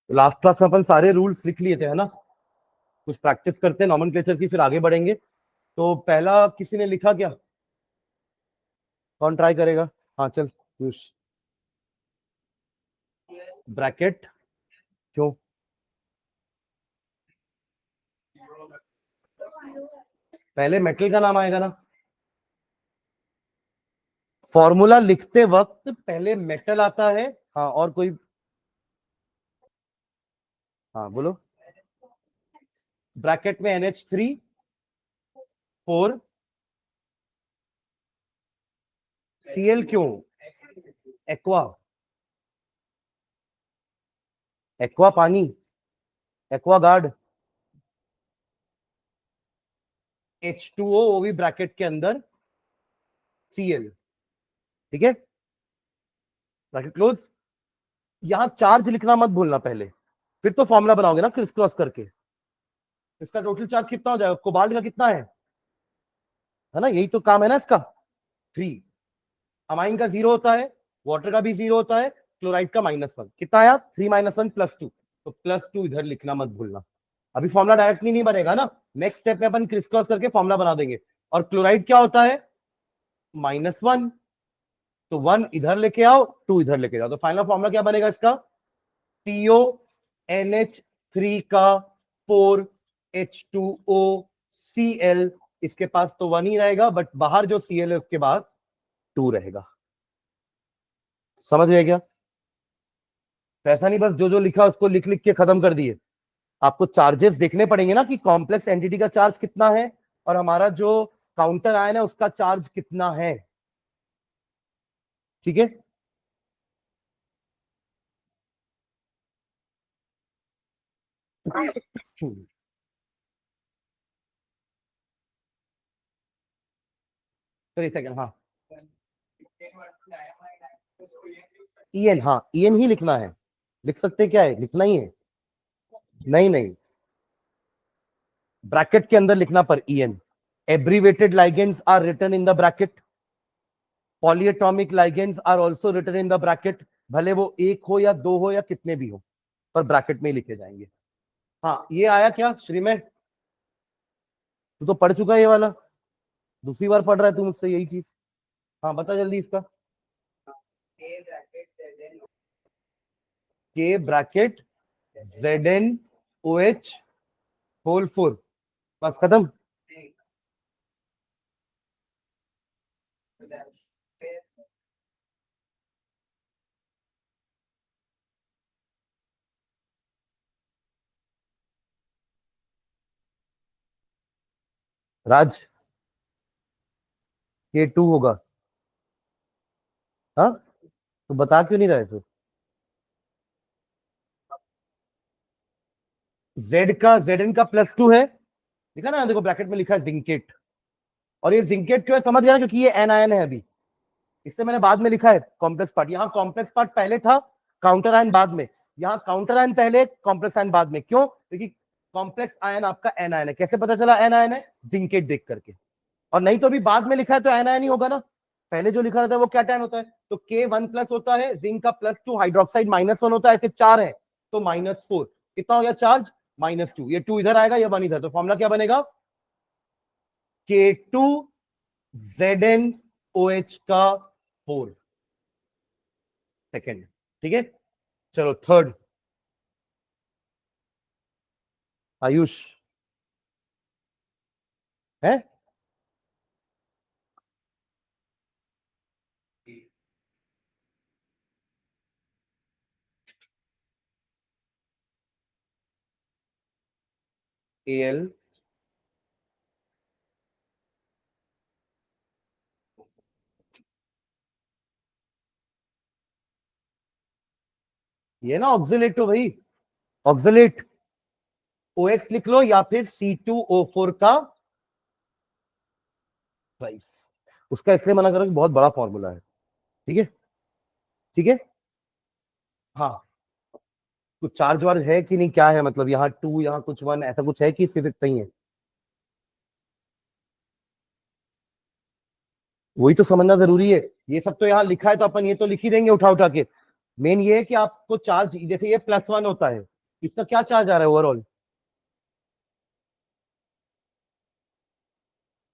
Last class में अपन सारे rules लिख लिए थे, है ना? कुछ प्रैक्टिस करते हैं नॉमेनक्लेचर की, फिर आगे बढ़ेंगे। तो पहला किसी ने लिखा क्या? कौन ट्राई करेगा? हाँ चल पीयूष। ब्रैकेट क्यों? पहले मेटल का नाम आएगा ना। फॉर्मूला लिखते वक्त पहले मेटल आता है। हाँ और कोई? हाँ बोलो। ब्रैकेट में NH3 4 Cl क्यों? एक्वा। एक्वा पानी, एक्वा गार्ड। H2O वो भी ब्रैकेट के अंदर Cl। ठीक है, ब्रैकेट क्लोज। यहां चार्ज लिखना मत भूलना पहले, फिर तो फॉर्मूला बनाओगे ना क्रिस क्रॉस करके। इसका टोटल चार्ज कितना हो जाएगा? कोबाल्ट का कितना है ना? यही तो काम है ना इसका, 3। अमाइन का 0 होता है, वाटर का भी 0 होता है, क्लोराइड का -1। कितना आया? 3 - 1 +2। तो +2 इधर लिखना मत भूलना। अभी फॉर्मूला डायरेक्टली नहीं बनेगा ना, नेक्स्ट स्टेप में अपन क्रिस क्रॉस करके फॉर्मूला बना देंगे। और क्लोराइड क्या होता है? -1। तो 1 इधर लेके आओ, 2 इधर लेके जाओ, तो फाइनल फॉर्मूला क्या बनेगा इसका? CONH3 का 4H2OCl। इसके पास तो 1 ही रहेगा, बट बाहर जो Cl है उसके पास 2 रहेगा। समझ गए क्या? तो ऐसा नहीं बस जो जो लिखा उसको लिख लिख के खत्म कर दिए। आपको चार्जेस देखने पड़ेंगे ना कि कॉम्प्लेक्स एंटिटी का चार्ज कितना है और हमारा जो काउंटर आयन है उसका चार्ज कितना है। ठीक है। तो सेकंड, हाँ। EN, हाँ EN ही लिखना है। लिख सकते क्या है? लिखना ही है। नहीं नहीं, ब्रैकेट के अंदर लिखना पर EN। Abbreviated ligands are written in the bracket. Polyatomic ligands are also written in the bracket. भले वो एक हो या दो हो या कितने भी हो, पर ब्रैकेट में ही लिखे जाएंगे। हाँ ये आया क्या श्री में? तू तो पढ़ चुका है ये वाला, दूसरी बार पढ़ रहा है तू मुझसे यही चीज। हाँ बता जल्दी इसका। के ब्रैकेट ZnOH होल 4। बस खत्म। राज, K2 होगा। हाँ तो बता क्यों नहीं रहे थे? जेड का Zn का +2 है, देखा ना? देखो ब्रैकेट में लिखा है जिंकेट। और ये जिंकेट क्यों है समझ गया ना? क्योंकि ये एन है अभी, इससे मैंने बाद में लिखा है कॉम्प्लेक्स पार्ट। यहाँ कॉम्प्लेक्स पार्ट पहले था, काउंटर आयन बाद में। यहाँ काउंटर आयन पहले, कॉम्प्लेक्स आयन बाद में। क्यों? क्योंकि कॉम्प्लेक्स आयन आपका एन आयन है। कैसे पता चला एन आयन है? जिंकेट देख करके। और नहीं तो भी बाद में लिखा है तो एन आयन ही होगा ना। पहले जो लिखा रहता है वो क्या टैन होता है? तो K1+ होता है, जिंक का +2, हाइड्रोक्साइड -1 होता है, ऐसे 4 है तो -4। कितना हो गया चार्ज? -2। ये 2 इधर आएगा, ये 1 इधर, तो फॉर्मूला क्या बनेगा? K2ZnOH का 4 सेकेंड। ठीक है, चलो थर्ड। आयुष है? Al, ये ना ऑक्सिलेट हो भाई, ऑक्सिलेट। OX लिख लो या फिर C2O4 का प्राइस। उसका इसलिए मना करो कि बहुत बड़ा फॉर्मूला है। ठीक है, ठीक है। हाँ, कुछ चार्ज वार्ज है कि नहीं, क्या है मतलब? यहाँ 2, यहाँ कुछ 1, ऐसा कुछ है कि सिर्फ इतना ही है? वही तो समझना जरूरी है। ये सब तो यहाँ लिखा है तो अपन ये तो लिख ही देंगे उठा उठा के। मेन ये है कि आपको चार्ज, जैसे ये +1 होता है, इसका क्या चार्ज आ रहा है ओवरऑल?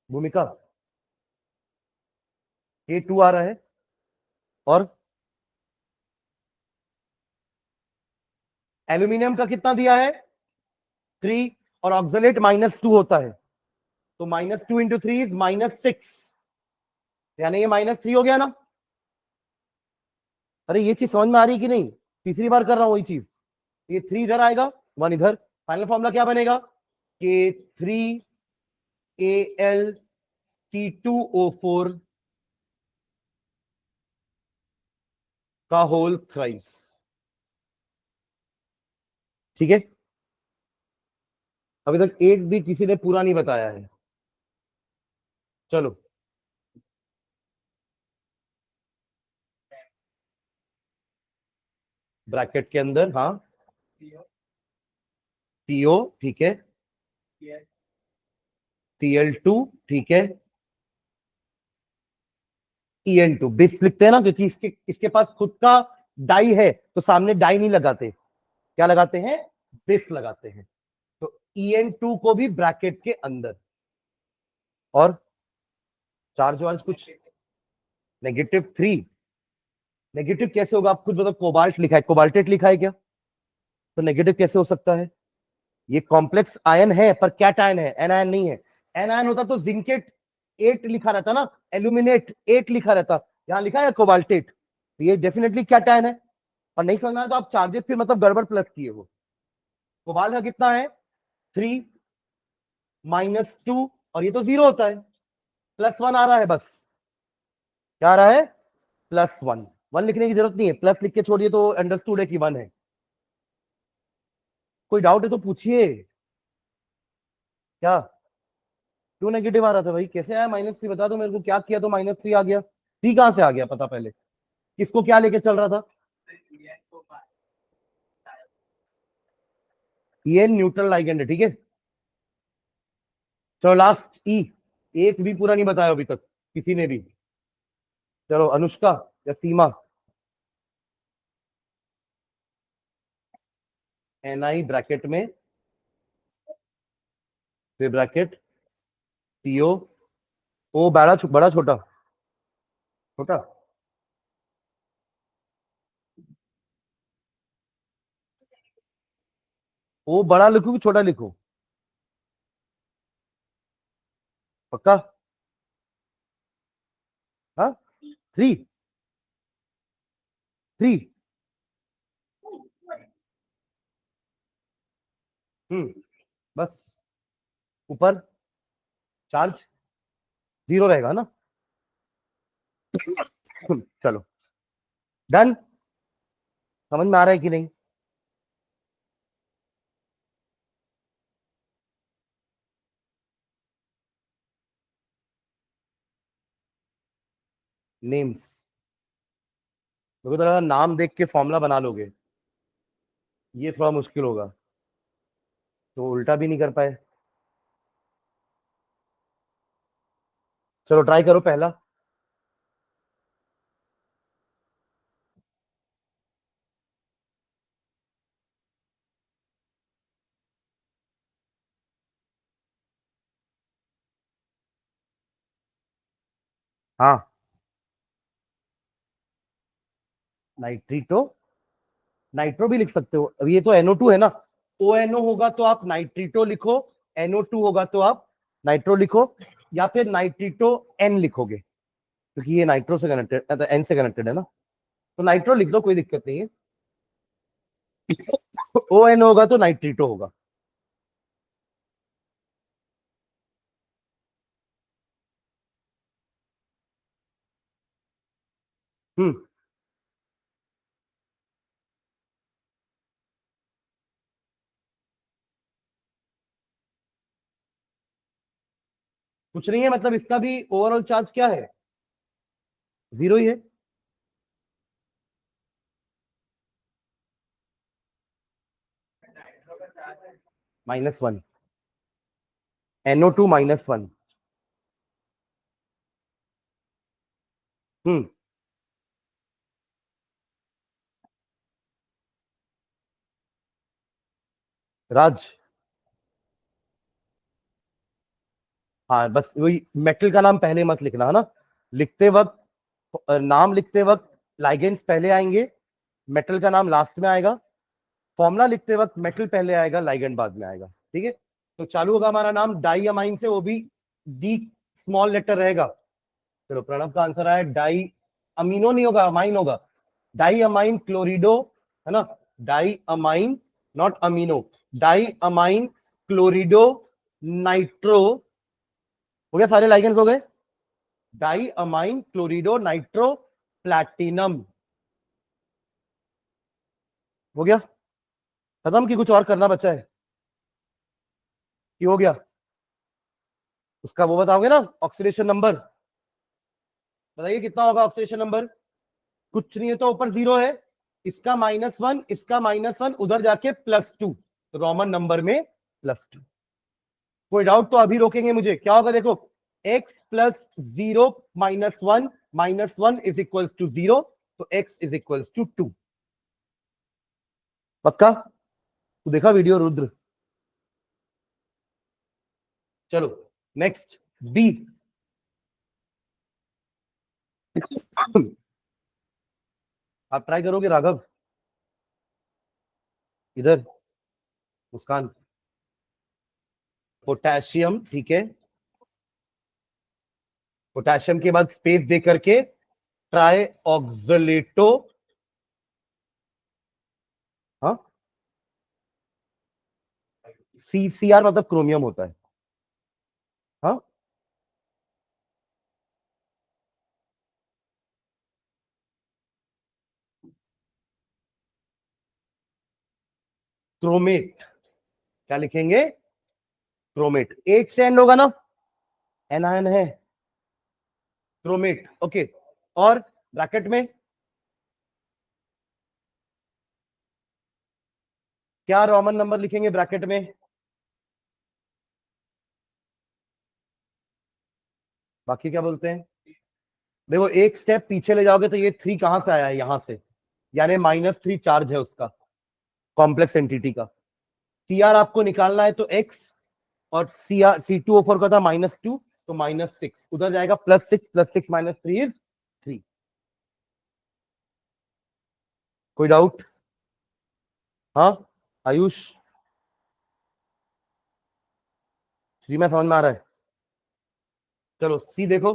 भूमिका K2 आ रहा है, और एल्यूमिनियम का कितना दिया है? 3, और ऑक्सलेट -2 होता है, तो -2 इंटू 3 इज -6, यानी ये -3 हो गया ना? अरे ये चीज समझ में आ रही है कि नहीं? तीसरी बार कर रहा हूं वही चीज। ये 3 इधर आएगा, 1 इधर, फाइनल फॉर्मूला क्या बनेगा? K3AlC2O4 का होल थ्राइस। ठीक है, अभी तक एक भी किसी ने पूरा नहीं बताया है। चलो, ब्रैकेट के अंदर, हाँ, CO, ठीक है, Cl2, ठीक है, En2 बिस लिखते हैं ना, क्योंकि इसके इसके पास खुद का डाई है, तो सामने डाई नहीं लगाते, क्या लगाते हैं? बिस लगाते हैं। तो En2 को भी ब्रैकेट के अंदर, और चार्ज वार्ज कुछ -3। नेगेटिव कैसे होगा? आप खुद बताओ, कोबाल्ट लिखा है, कोबाल्टेट लिखा है क्या? तो नेगेटिव कैसे हो सकता है? ये कॉम्प्लेक्स आयन है, पर कैट आयन है, एन आयन नहीं है। एन आयन होता तो जिंकेट 8 लिखा रहता ना, एल्यूमिनेट 8 लिखा रहता, यहां लिखा है कोबाल्टेट, तो ये डेफिनेटली कैट आयन है। और नहीं समझना है तो आप चार्जेस फिर मतलब गड़बड़ प्लस किए हो। कोबाल्ट का कितना है? 3, -2, और ये तो 0 होता है, +1 आ रहा है बस। क्या आ रहा है? +1। 1 लिखने की जरूरत नहीं है, प्लस लिख के छोड़िए तो अंडरस्टूड है कि 1 है। कोई डाउट है तो पूछिए। क्या? क्यों नेगेटिव आ रहा था भाई? कैसे आया -3? बता दो मेरे को, क्या किया तो -3 आ गया? 3 कहां से आ गया पता पहले? किसको क्या लेके चल रहा था? ये न्यूट्रल लाइगेंड है, ठीक है। चलो लास्ट ई, एक भी पूरा नहीं बताया अभी तक किसी ने भी। चलो अनुष्का या सीमा। Ni ब्रैकेट में, फिर ब्रैकेट CO, ओ बड़ा बड़ा छोटा, छोटा, ओ बड़ा लिखो कि छोटा लिखो? पक्का? हाँ, 3, 3। बस, ऊपर चार्ज 0 रहेगा ना? चलो, डन। समझ में आ रहा है कि नहीं? नेम्स, मेरे को तो लगा नाम देख के फॉर्मूला बना लोगे, ये थोड़ा मुश्किल होगा, तो उल्टा भी नहीं कर पाए। चलो ट्राई करो पहला। हाँ, नाइट्रीटो, नाइट्रो भी लिख सकते हो, अब ये तो NO2 है ना। ONO होगा तो आप नाइट्रीटो लिखो, NO2 होगा तो आप नाइट्रो लिखो, या फिर नाइट्रीटो N लिखोगे, क्योंकि ये नाइट्रो से कनेक्टेड, N से कनेक्टेड है ना, तो नाइट्रो लिख दो, कोई दिक्कत नहीं है। ON होगा तो नाइट्रीटो होगा। हम्म कुछ नहीं है, मतलब इसका भी ओवरऑल चार्ज क्या है? 0 ही है। -1, NO2 -1। हम्म राज। हाँ बस वही, मेटल का नाम पहले मत लिखना है ना, लिखते वक्त नाम लिखते वक्त लाइगेंड्स पहले आएंगे, मेटल का नाम लास्ट में आएगा। फॉर्मूला लिखते वक्त मेटल पहले आएगा, लाइगेंड बाद में आएगा। ठीक है, तो चालू होगा हमारा नाम डाई अमाइन से, वो भी डी स्मॉल लेटर रहेगा। चलो प्रणव का आंसर आया डाई, अमीनो नहीं होगा, अमाइन होगा। डाई अमाइन क्लोरिडो, है ना, diamine, not amino, diamine chlorido nitro. हो गया, सारे लाइगेंड्स हो गए। Diamine chlorido nitro platinum हो गया खत्म, कि कुछ और करना बचा है? कि हो गया? उसका वो बताओगे ना, ऑक्सीडेशन नंबर। बताइए कितना होगा ऑक्सीडेशन नंबर? कुछ नहीं है तो ऊपर जीरो है, इसका -1, इसका -1, उधर जाके +2, तो रोमन नंबर में +2। कोई डाउट तो अभी रोकेंगे मुझे, क्या होगा देखो, x plus 0 -1 -1 is equals to 0, तो x इज इक्वल्स टू 2। पक्का? तो देखा वीडियो रुद्र? चलो नेक्स्ट, बी। आप ट्राई करोगे राघव? इधर मुस्कान, पोटेशियम, ठीक है, पोटेशियम के बाद स्पेस दे करके ट्राई ऑक्सलेटो। हाँ, CCr मतलब क्रोमियम होता है। हाँ, क्रोमेट, क्या लिखेंगे? क्रोमेट, 8 से एंड होगा ना, एनायन है, क्रोमेट। ओके, और ब्रैकेट में क्या रोमन नंबर लिखेंगे ब्रैकेट में? बाकी क्या बोलते हैं? देखो एक स्टेप पीछे ले जाओगे तो ये 3 कहां से आया है, यहां से, यानी -3 चार्ज है उसका, कॉम्प्लेक्स एंटिटी का। सीआर आपको निकालना है तो एक्स, और C2O4 का था -2, तो -6, उधर जाएगा +6, +6 -3 इज 3। कोई डाउट? हाँ आयुष, 3 में समझ में आ रहा है? चलो सी देखो,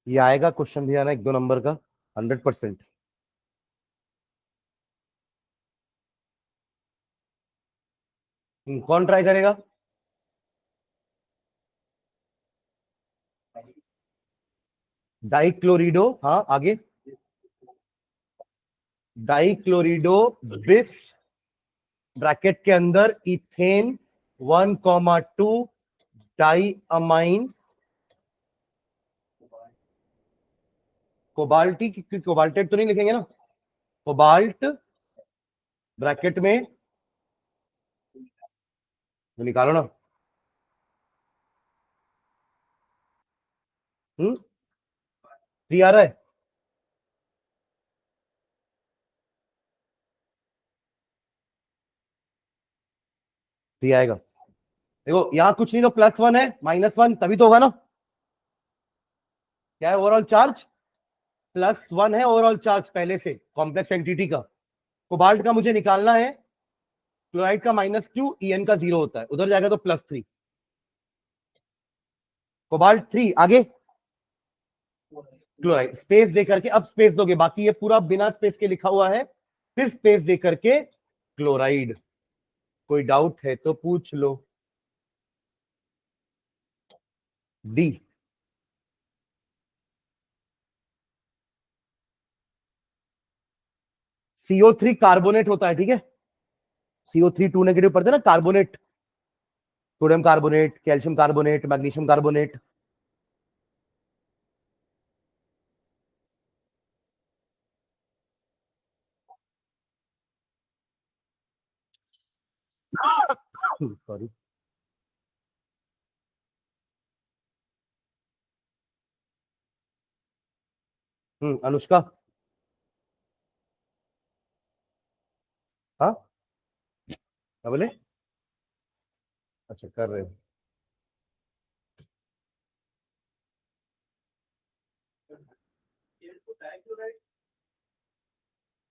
ये आएगा क्वेश्चन भी आना 1-2 नंबर का, 100%। कौन ट्राई करेगा? डाइक्लोरिडो, हाँ आगे, डाइक्लोरिडो बिस, ब्रैकेट के अंदर इथेन 1,2 डाई अमाइन कोबाल्टी, कोबाल्टेट तो नहीं लिखेंगे ना, कोबाल्ट, ब्रैकेट में, तो निकालो ना। हम्म, 3 आ रहा है? थ्री आएगा। देखो यहां कुछ नहीं तो +1 है, -1 तभी तो होगा ना। क्या है ओवरऑल चार्ज? +1 है ओवरऑल चार्ज पहले से, कॉम्प्लेक्स एंटिटी का। कोबाल्ट का मुझे निकालना है, क्लोराइड का -2, ईएन का 0 होता है, उधर जाएगा तो +3। कोबाल्ट 3 आगे, क्लोराइड स्पेस दे करके, अब स्पेस दोगे, बाकी ये पूरा बिना स्पेस के लिखा हुआ है, फिर स्पेस दे करके क्लोराइड। कोई डाउट है तो पूछ लो। डी, CO3 कार्बोनेट होता है, ठीक है, CO3 2 नेगेटिव पढ़ते हैं ना, carbonate, sodium carbonate, calcium carbonate, magnesium carbonate. Sorry, Anushka. हाँ, क्या बोले? अच्छा, कर रहे हो।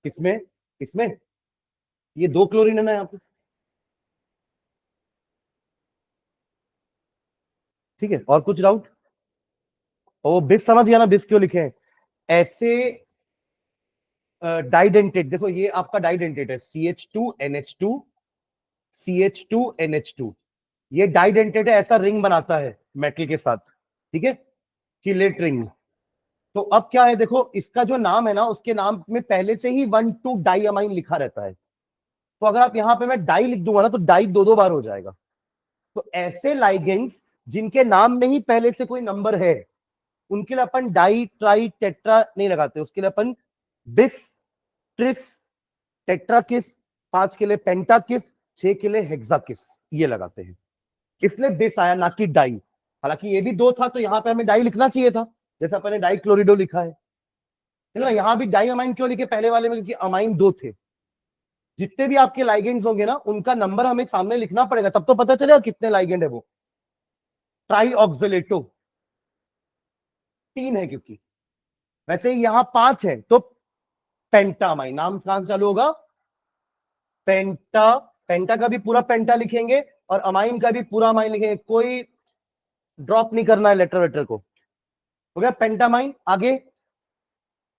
किसमें? किसमें? ये 2 क्लोरीन है ना यहाँ पे। ठीक है, और कुछ डाउट? ओ, बिस समझ गया ना, बिस क्यों लिखे हैं ऐसे? डाइडेंटेट, देखो ये आपका डाइडेंटेट है, CH2NH2 ये डाइडेंटेट है, ऐसा रिंग बनाता है मेटल के साथ। ठीक है, किलेट रिंग। तो अब क्या है, देखो इसका जो नाम है ना, उसके नाम में पहले से ही 1,2 डाई अमाइन लिखा रहता है। तो अगर आप यहां पे मैं डाई लिख दूंगा ना, तो डाई दो दो बार हो जाएगा। तो ऐसे लाइगेंड्स जिनके नाम में ही पहले से कोई नंबर है, उनके लिए अपन डाई ट्राई टेट्रा नहीं लगाते, उसके लिए अपन बिस, ट्रिस, टेट्रा किस, 5 के लिए पेंटा किस, 6 के लिए हेक्सा किस, ये लगाते हैं। इसलिए बिस आया, ना कि डाई। हालांकि ये भी 2 था, तो यहां पे हमें डाई लिखना चाहिए था, जैसे अपन ने डाई क्लोरिडो लिखा है। ना, यहां भी डाई अमाइन क्यों लिखे पहले वाले में? क्योंकि अमाइन 2 थे। जितने भी आपके लाइगेंड्स होंगे ना, उनका नंबर हमें सामने लिखना पड़ेगा, तब तो पता चलेगा कितने लाइगेंड है वो। ट्राई ऑक्सिलेटो 3 है, क्योंकि वैसे ही यहां 5 है, तो पेंटामाइन नाम कहां से चालू होगा? पेंटा। पेंटा का भी पूरा पेंटा लिखेंगे, और अमाइन का भी पूरा अमाइन लिखेंगे, कोई ड्रॉप नहीं करना है लेटर वेटर को। हो गया पेंटामाइन। आगे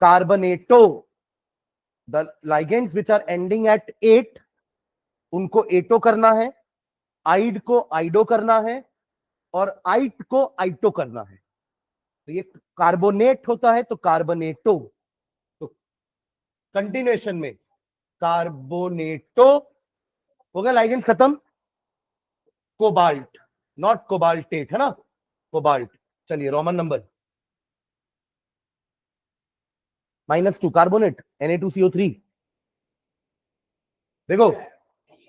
carbonato, the ligands which are ending at 8, उनको एटो करना है, आइड को आइडो करना है, और आइट को आइटो करना है। तो ये कार्बोनेट होता है, तो कार्बनेटो। तो कंटिन्यूएशन में कार्बोनेटो। हो गया लाइगेंड खत्म। कोबाल्ट, नॉट कोबाल्टेट, है ना, कोबाल्ट। चलिए रोमन नंबर -2 कार्बोनेट Na2CO3। देखो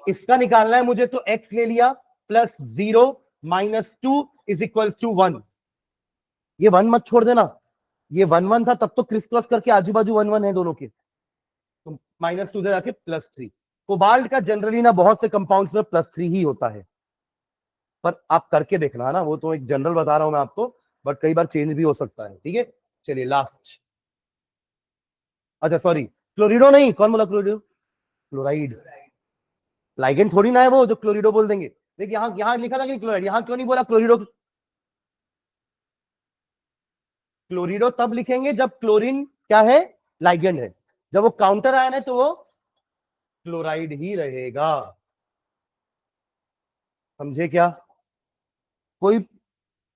इसका निकालना है मुझे, तो x ले लिया, +0 -2 इज इक्वल्स टू 1। ये 1 मत छोड़ देना, ये 1 1 था, तब तो क्रिस क्रॉस करके आजू बाजू 1 1 है दोनों के, तो -2 दे जाके +3। कोबाल्ट का जनरली ना बहुत से कंपाउंड्स में +3 ही होता है, पर आप करके देखना है ना, वो तो एक जनरल बता रहा हूं मैं आपको, बट कई बार चेंज भी हो सकता है। ठीक है, चलिए लास्ट। अच्छा सॉरी, क्लोरिडो नहीं, कौन बोला क्लोरिडो? क्लोराइड। लाइगेंड थोड़ी ना है वो जो क्लोरिडो बोल देंगे। देखिए यहाँ यहाँ लिखा था कि क्लोराइड, यहाँ क्यों नहीं बोला क्लोरिडो? क्लोरिडो तब लिखेंगे जब क्लोरीन क्या है, लाइगेंड है। जब वो काउंटर आयन है, तो वो क्लोराइड ही रहेगा। समझे क्या? कोई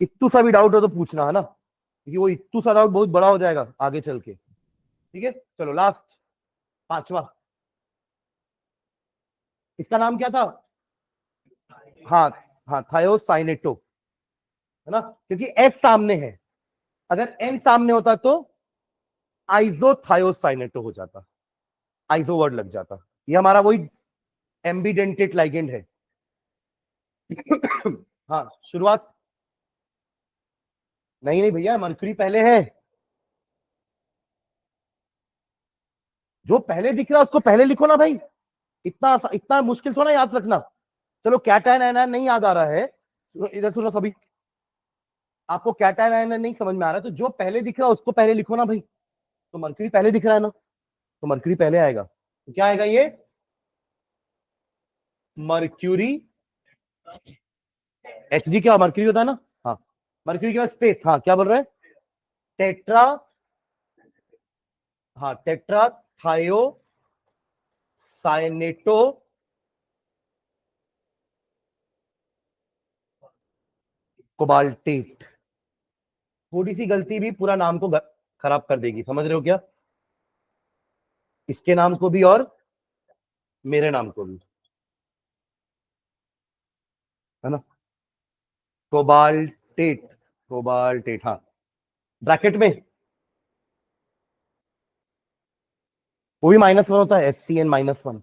इत्तू सा भी डाउट हो तो पूछना, है ना, क्योंकि वो इत्तू सा डाउट बहुत बड़ा हो जाएगा आगे चल के। ठीक है, चलो लास्ट, पांचवा। इसका नाम क्या था? हाँ, हाँ थायोसाइनेटो, है ना, क्योंकि एस सामने है। अगर एन सामने होता तो आइसोथायोसाइनेटो हो जाता, आइसो वर्ड लग जाता। ये हमारा वही एम्बिडेंटेट लाइगेंड है। हाँ, शुरुआत। नहीं नहीं भैया, मरकरी पहले है। जो पहले दिख रहा है उसको पहले लिखो ना भाई, इतना मुश्किल थोड़ा याद रखना। चलो कैटायन आयन नहीं याद आ रहा है, इधर सुनो सभी, आपको कैटायन आयन नहीं समझ में आ रहा है, तो जो पहले दिख रहा है उसको पहले लिखो ना भाई। तो मरकरी पहले दिख रहा है ना, तो मरकरी पहले आएगा, तो क्या आएगा ये? मर्क्यूरी। Hg क्या मर्क्यूरी होता है ना? हाँ, मर्क्यूरी के बाद स्पेस, हाँ क्या बोल रहे हैं? टेट्रा, हाँ टेट्रा थायो साइनेटो कोबाल्टेट। थोड़ी सी गलती भी पूरा नाम को खराब कर देगी, समझ रहे हो क्या? इसके नाम को भी और मेरे नाम को भी, है ना। कोबाल्टेट, कोबाल्टेट, हाँ, ब्रैकेट में वो भी -1 होता है, SCN -1।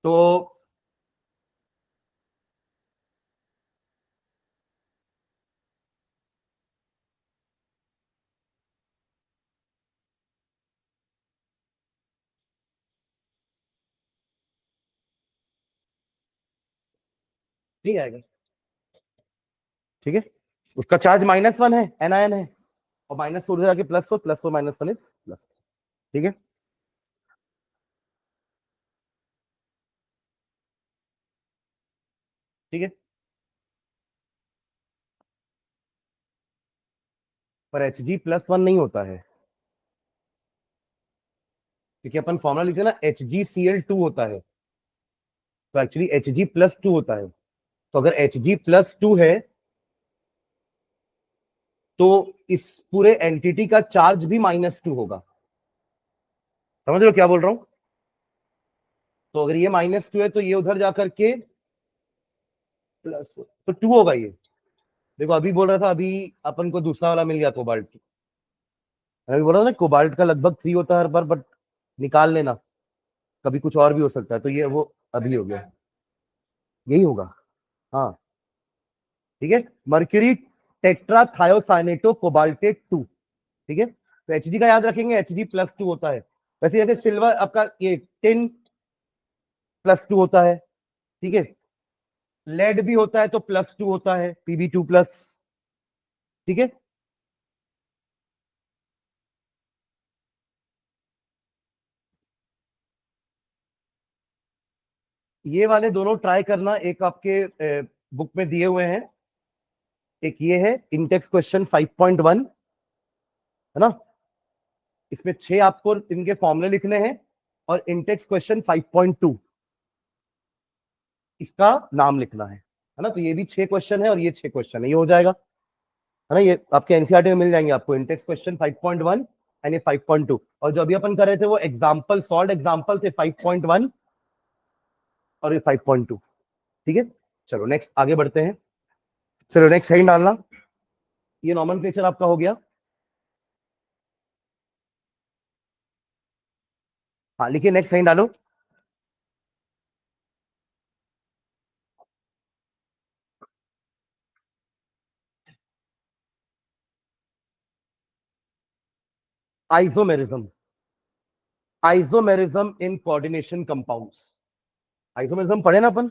तो नहीं आएगा, ठीक है। उसका चार्ज -1 है, एनआयन है, और -4 से जाके +4, +4 -1 इज प्लस, ठीक है। ठीक है, पर Hg+1 नहीं होता है, क्योंकि अपन फॉर्मूला लिखते हैं ना, HgCl2 होता है, तो एक्चुअली Hg+2 होता है। तो अगर Hg+2 है तो इस पूरे एंटिटी का चार्ज भी -2 होगा। समझ रहे हो क्या बोल रहा हूं? तो अगर ये -2 है तो ये उधर जाकर के +4, तो 2 होगा ये। देखो अभी बोल रहा था, अभी अपन को दूसरा वाला मिल गया कोबाल्ट, अभी बोल रहा था ना कोबाल्ट का लगभग 3 होता है हर बार, बट निकाल लेना, कभी कुछ और भी हो सकता है, तो ये वो अभी हो गया, यही होगा। हाँ, ठीक है। मर्क्यूरी टेट्राथायोसाइनेटो कोबाल्टेट 2, ठीक है। तो Hg का याद रखेंगे, Hg+2 होता है। वैसे जैसे सिल्वर आपका ये टिन +2 होता है, ठीक है। लेड भी होता है तो +2 होता है, Pb2+, ठीक है। ये वाले दोनों ट्राई करना, एक आपके बुक में दिए हुए हैं, एक ये है इंटेक्स क्वेश्चन 5.1, है ना। इसमें 6 आपको इनके फॉर्मूले लिखने हैं, और इंटेक्स क्वेश्चन 5.2 इसका नाम लिखना है ना। तो ये भी 6 क्वेश्चन है और ये 6 क्वेश्चन है, ये हो जाएगा, है ना। ये आपके एनसीईआरटी में मिल जाएंगे आपको, इंटेक्स क्वेश्चन 5.1 एंड ये 5.2। और जो अभी अपन कर रहे थे वो एग्जाम्पल, सॉल्व एग्जाम्पल थे 5.1 और ये 5.2, ठीक है। चलो नेक्स्ट आगे बढ़ते हैं। चलो नेक्स्ट हेडिंग डालना, ये नॉमेनक्लेचर आपका हो गया। हाँ लिखिए, नेक्स्ट हेडिंग डालो। Isomerism, isomerism in coordination compounds. Isomerism पढ़े ना अपन,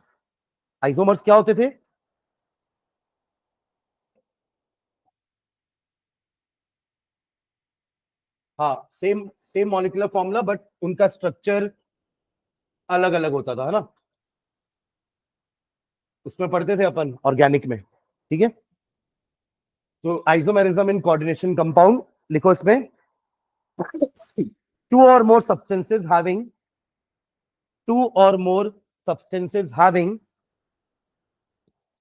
आइसोमर्स क्या होते थे? हाँ, same same molecular formula, but उनका स्ट्रक्चर अलग अलग होता था, है ना। उसमें पढ़ते थे अपन ऑर्गेनिक में, ठीक है। तो आइसोमेरिज्म इन कोऑर्डिनेशन कंपाउंड लिखो इसमें, to or more substances having, to or more substances having,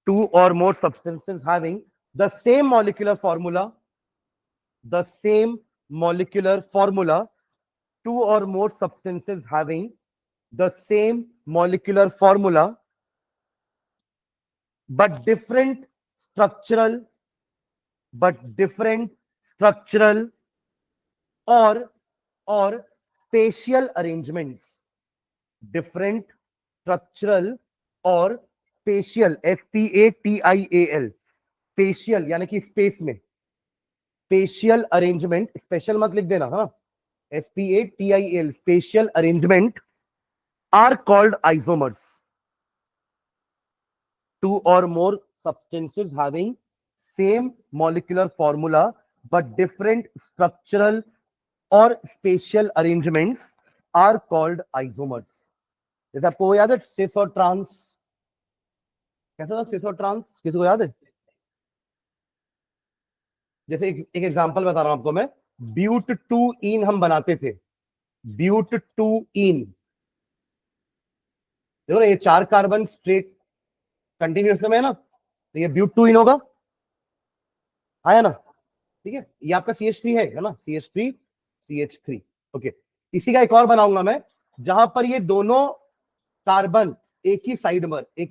two or more substances having the same molecular formula, the same molecular formula, two or more substances having the same molecular formula but structural different structural or spatial arrangements, different structural और spatial, SPATIAL, special यानी कि space में, spatial arrangement, special मत लिख देना, हाँ, SPATIAL, spatial arrangement are called isomers. Two or more substances having same molecular formula but different structural और spatial arrangements are called isomers। जैसे आपको याद है सिस और ट्रांस, कैसा था सिस और ट्रांस, किसी को याद है? जैसे एक एग्जांपल बता रहा हूं आपको मैं, ब्यूट टू इन हम बनाते थे, ब्यूट टू इन, देखो ना ये 4 कार्बन स्ट्रेट कंटिन्यूस में है ना, तो ये ब्यूट टू इन होगा, आया ना, ठीक है। ये आपका CH3 है ना, CH3 ओके। इसी का एक और बनाऊंगा मैं, जहां पर ये दोनों कार्बन एक ही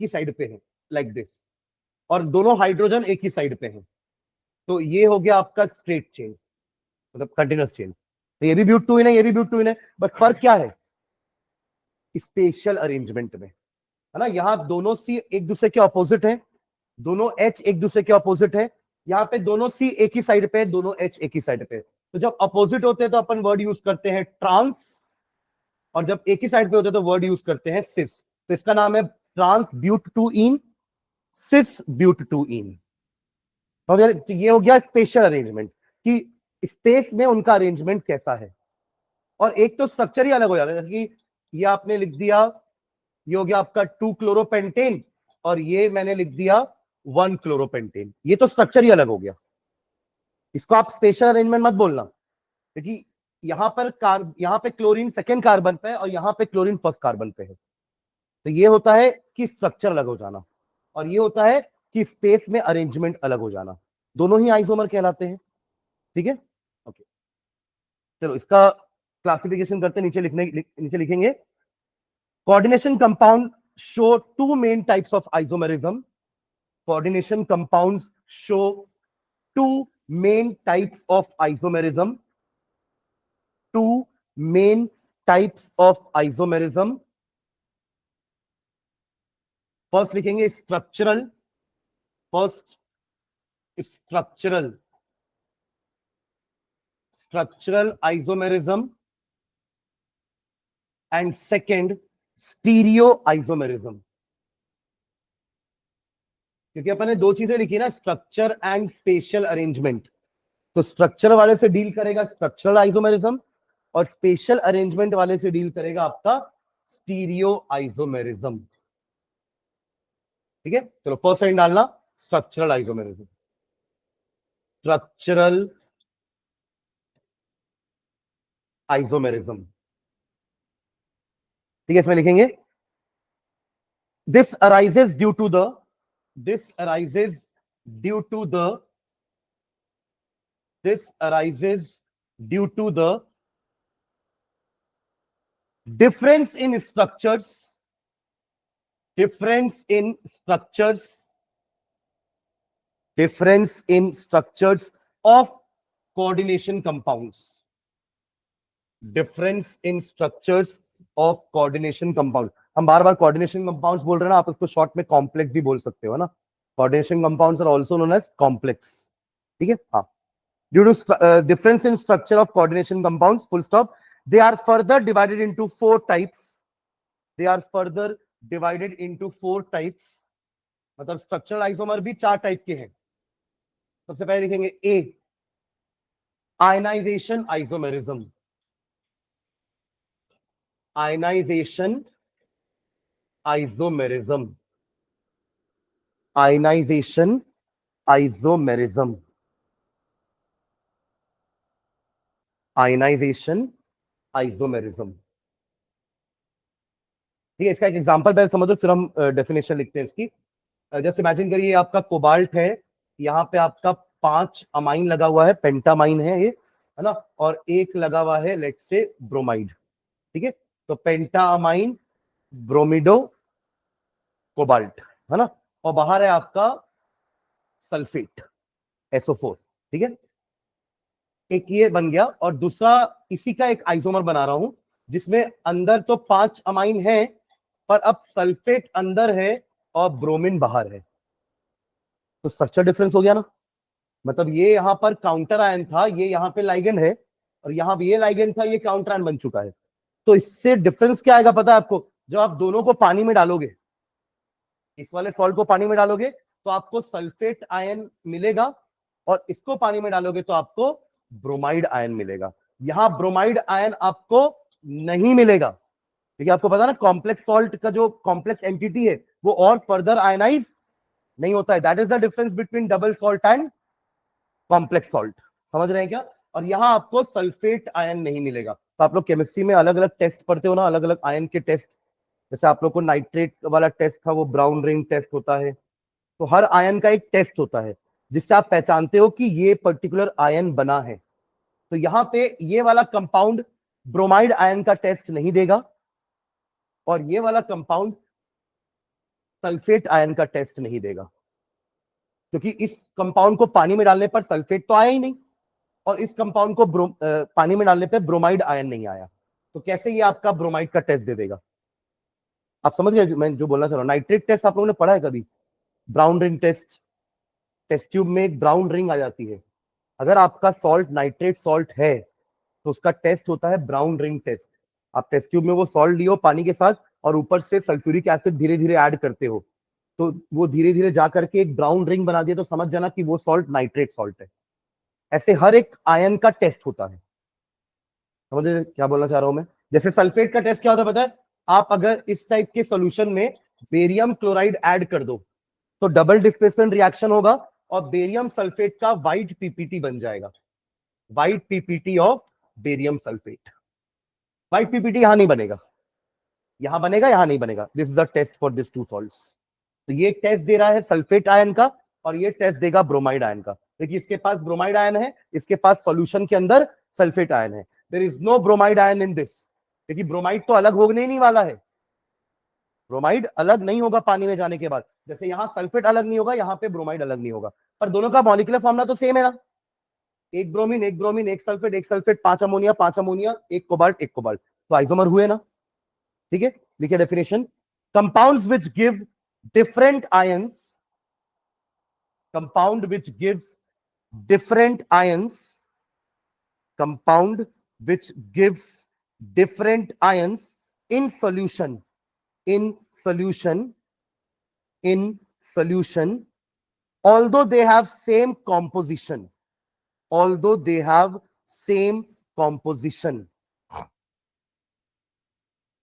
साइड पे है, लाइक दिस, और दोनों हाइड्रोजन एक ही साइड पे है, तो ये हो गया आपका स्ट्रेट चेन, मतलब कंटिन्यूस चेन। तो ये भी ब्यूट टू इन है, ये भी ब्यूट टू इन है, बट फर्क क्या है? स्पेशल अरेंजमेंट में, है ना। यहां दोनों सी एक दूसरे के ऑपोजिट है, दोनों H एक दूसरे के ऑपोजिट है, यहाँ पे दोनों सी एक ही साइड पे है, दोनों H एक ही साइड पे है। तो जब अपोजिट होते हैं तो अपन वर्ड यूज करते हैं ट्रांस, और जब एक ही साइड पे होते हैं तो वर्ड यूज करते हैं सिस। तो इसका नाम है trans but two ene, cis but two ene. तो ये हो गया स्पेशल अरेंजमेंट कि स्पेस में उनका अरेंजमेंट कैसा है। और एक तो स्ट्रक्चर ही अलग हो जाता है, जैसे कि ये आपने लिख दिया, ये हो गया आपका 2 क्लोरोपेंटेन, और ये मैंने लिख दिया 1 क्लोरोपेंटेन, ये तो स्ट्रक्चर ही अलग हो गया। इसको आप स्पेशल अरेंजमेंट मत बोलना, क्योंकि यहाँ पे क्लोरीन सेकेंड कार्बन पे है और यहाँ पे क्लोरीन फर्स्ट कार्बन पे है। तो ये होता है कि स्ट्रक्चर अलग हो जाना, और ये होता है कि स्पेस में अरेंजमेंट अलग हो जाना। दोनों ही आइसोमर कहलाते हैं। ठीक है, ओके। चलो इसका क्लासिफिकेशन करते, नीचे लिखेंगे coordination compound show two main types of isomerism. Coordination compounds show two main types of isomerism. Two main types of isomerism. First लिखेंगे structural. First structural isomerism and second stereo isomerism. क्योंकि अपन ने दो चीजें लिखी ना, स्ट्रक्चर एंड स्पेशल अरेंजमेंट। तो structure वाले से डील करेगा स्ट्रक्चरल आइसोमेरिज्म, और स्पेशल अरेंजमेंट वाले से डील करेगा आपका स्टीरियो आइसोमेरिज्म। ठीक है, चलो फर्स्ट लाइन डालना, स्ट्रक्चरल आइसोमेरिज्म। स्ट्रक्चरल आइसोमेरिज्म, ठीक है, इसमें लिखेंगे this arises due to the this arises due to the this arises due to the difference in structures difference in structures of coordination compounds। difference in structures of coordination compound, हम बार बार coordination compounds बोल रहे हैं ना, आप इसको short में complex भी बोल सकते हो ना। Coordination compounds are also known as complex. ठीक है, हाँ। Due to difference in structure of coordination compounds, full stop, they are further divided into 4 types. They are further divided into 4 types. मतलब स्ट्रक्चरल आइसोमर भी 4 type के हैं। सबसे पहले लिखेंगे A, ionization isomerism. Ionization isomerism, ionization isomerism, ionization isomerism. ठीक है, इसका एक एग्जांपल पहले समझो, फिर हम डेफिनेशन लिखते हैं इसकी। जैसे इमेजिन करिए आपका कोबाल्ट है, यहाँ पे आपका 5 अमाइन लगा हुआ है, पेंटामाइन है ये, है ना, और एक लगा हुआ है लेट्स से ब्रोमाइड। ठीक है, तो पेंटा अमाइन ब्रोमिडो कोबाल्ट, है ना, और बाहर है आपका सल्फेट SO4। ठीक है, एक ये बन गया, और दूसरा इसी का एक आइसोमर बना रहा हूं, जिसमें अंदर तो 5 अमाइन है, पर अब सल्फेट अंदर है और ब्रोमीन बाहर है। तो स्ट्रक्चर डिफरेंस हो गया ना। मतलब ये यहां पर काउंटर आयन था, ये यहाँ पे लाइगेंड है, और यहाँ भी ये लाइगेंड था, ये काउंटर आयन बन चुका है। तो इससे डिफरेंस क्या आएगा पता है आपको? जब आप दोनों को पानी में डालोगे, इस वाले सॉल्ट को पानी में डालोगे तो आपको सल्फेट आयन मिलेगा, और इसको पानी में डालोगे तो आपको ब्रोमाइड आयन मिलेगा। यहां ब्रोमाइड आयन आपको नहीं मिलेगा, क्योंकि आपको पता ना कॉम्प्लेक्स सॉल्ट का जो कॉम्प्लेक्स एंटिटी है वो और फर्दर आयनाइज नहीं होता है। That is the difference between double salt and complex salt. समझ रहे हैं क्या? और यहां आपको सल्फेट आयन नहीं मिलेगा। तो आप लोग केमिस्ट्री में अलग अलग टेस्ट पढ़ते हो ना, अलग अलग आयन के टेस्ट। जैसे आप लोग को नाइट्रेट वाला टेस्ट था, वो ब्राउन रिंग टेस्ट होता है। तो हर आयन का एक टेस्ट होता है जिससे आप पहचानते हो कि ये पर्टिकुलर आयन बना है। तो यहां पे ये वाला कंपाउंड ब्रोमाइड आयन का टेस्ट नहीं देगा, और ये वाला कंपाउंड सल्फेट आयन का टेस्ट नहीं देगा, क्योंकि इस कंपाउंड को पानी में डालने पर सल्फेट तो आया ही नहीं, और इस कंपाउंड को पानी में डालने पर ब्रोमाइड आयन नहीं आया। तो कैसे ये आपका ब्रोमाइड का टेस्ट दे देगा? आप समझ गए मैं जो बोलना चाह रहा हूं? नाइट्रेट टेस्ट आप लोगों ने पढ़ा है कभी? Brown ring test, test tube में एक ब्राउन रिंग आ जाती है। अगर आपका सॉल्ट नाइट्रेट सॉल्ट है तो उसका टेस्ट होता है ब्राउन रिंग टेस्ट। आप टेस्ट ट्यूब में वो सॉल्ट लियो पानी के साथ, और ऊपर से सल्फ्यूरिक एसिड धीरे धीरे ऐड करते हो, तो वो धीरे धीरे जा करके एक ब्राउन रिंग बना दिया, तो समझ जाना कि वो सॉल्ट नाइट्रेट सॉल्ट है। ऐसे हर एक आयन का टेस्ट होता है। समझे क्या बोलना चाह रहा हूं मैं? जैसे सल्फेट का टेस्ट क्या होता है पता है? आप अगर इस टाइप के सोल्यूशन में बेरियम क्लोराइड ऐड कर दो तो डबल डिस्प्लेसमेंट रिएक्शन होगा और बेरियम सल्फेट का व्हाइट पीपीटी बन जाएगा। White PPT of barium sulphate. White PPT यहां नहीं बनेगा, यहां बनेगा, यहां नहीं बनेगा। This is the test for this two salts. तो ये टेस्ट दे रहा है सल्फेट आयन का और ये टेस्ट देगा ब्रोमाइड आयन का। देखिए इसके पास ब्रोमाइड आयन है, इसके पास सॉल्यूशन के अंदर सल्फेट आयन है। There is no bromide ion in this, क्योंकि ब्रोमाइड तो अलग होने ही नहीं वाला है। ब्रोमाइड अलग नहीं होगा पानी में जाने के बाद, जैसे यहां सल्फेट अलग नहीं होगा, यहां पे ब्रोमाइड अलग नहीं होगा। पर दोनों का मॉलिक्यूलर फॉर्मूला तो सेम है ना, एक ब्रोमीन एक ब्रोमीन, एक सल्फेट, पांच अमोनिया, एक कोबाल्ट एक कोबाल्ट, तो आइसोमर हुए ना। ठीक है, लिखिए definition. Compounds which give different ions, compound which gives different ions, compound which gives different ions in solution, in solution, in solution, although they have same composition, although they have same composition,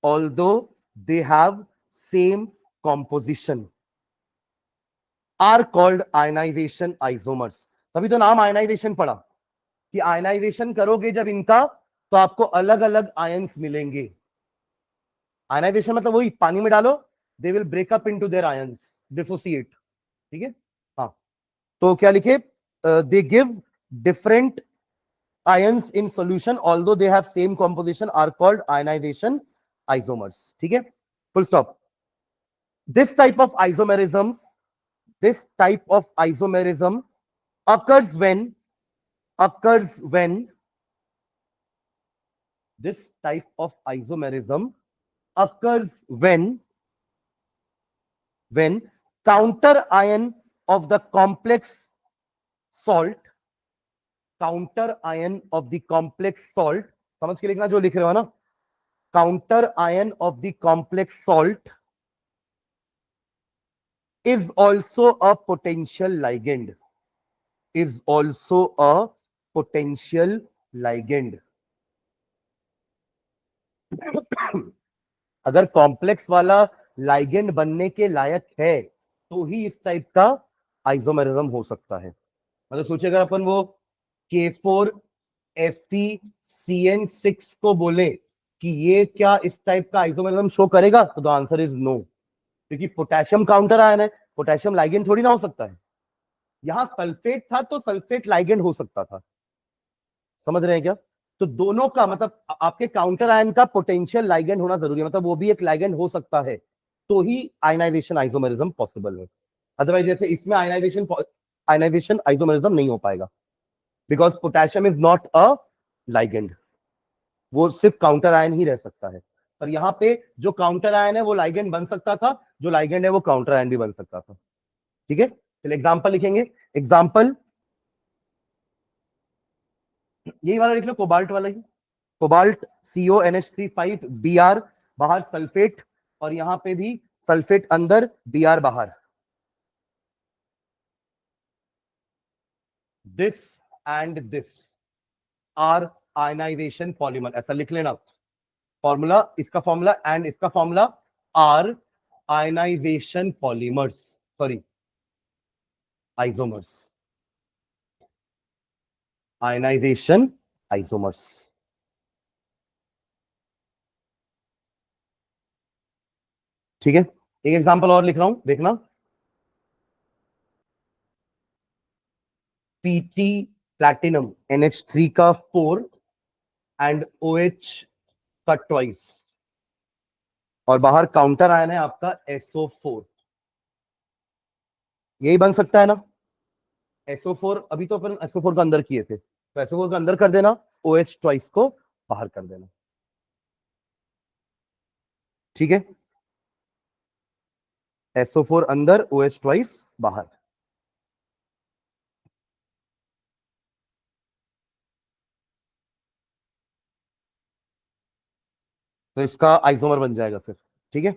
although they have same composition, are called ionization isomers। तभी तो नाम ionization पड़ा कि ionization करोगे जब इनका तो आपको अलग अलग आयंस मिलेंगे। आयनाइजेशन मतलब वही, पानी में डालो, they will break up into their ions, dissociate. ठीक है, हाँ। तो क्या लिखे? They give different ions in solution although they have same composition are called ionization isomers। ठीक है, full stop। this type of isomerisms, this type of isomerism occurs when, occurs when, this type of isomerism occurs when counter ion of the complex salt, counter ion of the complex salt, समझ के लिखना जो लिख रहे हो ना, counter ion of the complex salt is also a potential ligand, is also a potential ligand। अगर complex वाला लाइगेंड बनने के लायक है तो ही इस टाइप का आइसोमेरिज्म हो सकता है। मतलब सोचिए अगर अपन वो K4FeCN6 को बोले कि ये क्या इस टाइप का आइसोमेरिज्म शो करेगा, तो द आंसर इज नो, क्योंकि पोटेशियम काउंटर आयन है, पोटेशियम लाइगेंड थोड़ी ना हो सकता है। यहां सल्फेट था तो सल्फेट लाइगेंड हो सकता था। समझ रहे हैं क्या? तो दोनों का मतलब आपके काउंटर आयन का पोटेंशियल लाइगेंड होना जरूरी है, मतलब वो भी एक लाइगेंड हो सकता है, तो ही आयनाइजेशन आइसोमेरिज्म पॉसिबल है। अदरवाइज जैसे इसमें आयनाइजेशन आइसोमेरिज्म नहीं हो पाएगा, because potassium is not a ligand, वो सिर्फ काउंटर आयन ही रह सकता है। पर यहाँ पे जो काउंटर आयन है वो लाइगेंड बन सकता था, जो लाइगेंड है वो काउंटर आयन भी बन सकता था। ठीक है, चलिए एग्जाम्पल लिखेंगे। एग्जाम्पल यही वाला लिख लो, कोबाल्ट वाला ही। कोबाल्ट CONH3 5 Br, बाहर सल्फेट, और यहां पे भी सल्फेट अंदर, Br बाहर। This and this are ionisation polymer, ऐसा लिख लेना फॉर्मूला, इसका फॉर्मूला एंड इसका formula, are ionisation polymers, sorry isomers, ionisation isomers. ठीक है, एक एग्जांपल और लिख रहा हूं, देखना। PT प्लैटिनम NH3 का 4 एंड OH का ट्वाइस, और बाहर काउंटर आयन है आपका SO4। यही बन सकता है ना? SO4 अभी तो अपन SO4 का अंदर किए थे, तो SO4 का अंदर कर देना, OH ट्वाइस को बाहर कर देना। ठीक है, SO4 अंदर, OH ट्वाइस बाहर। तो इसका आइसोमर बन जाएगा फिर। ठीक है,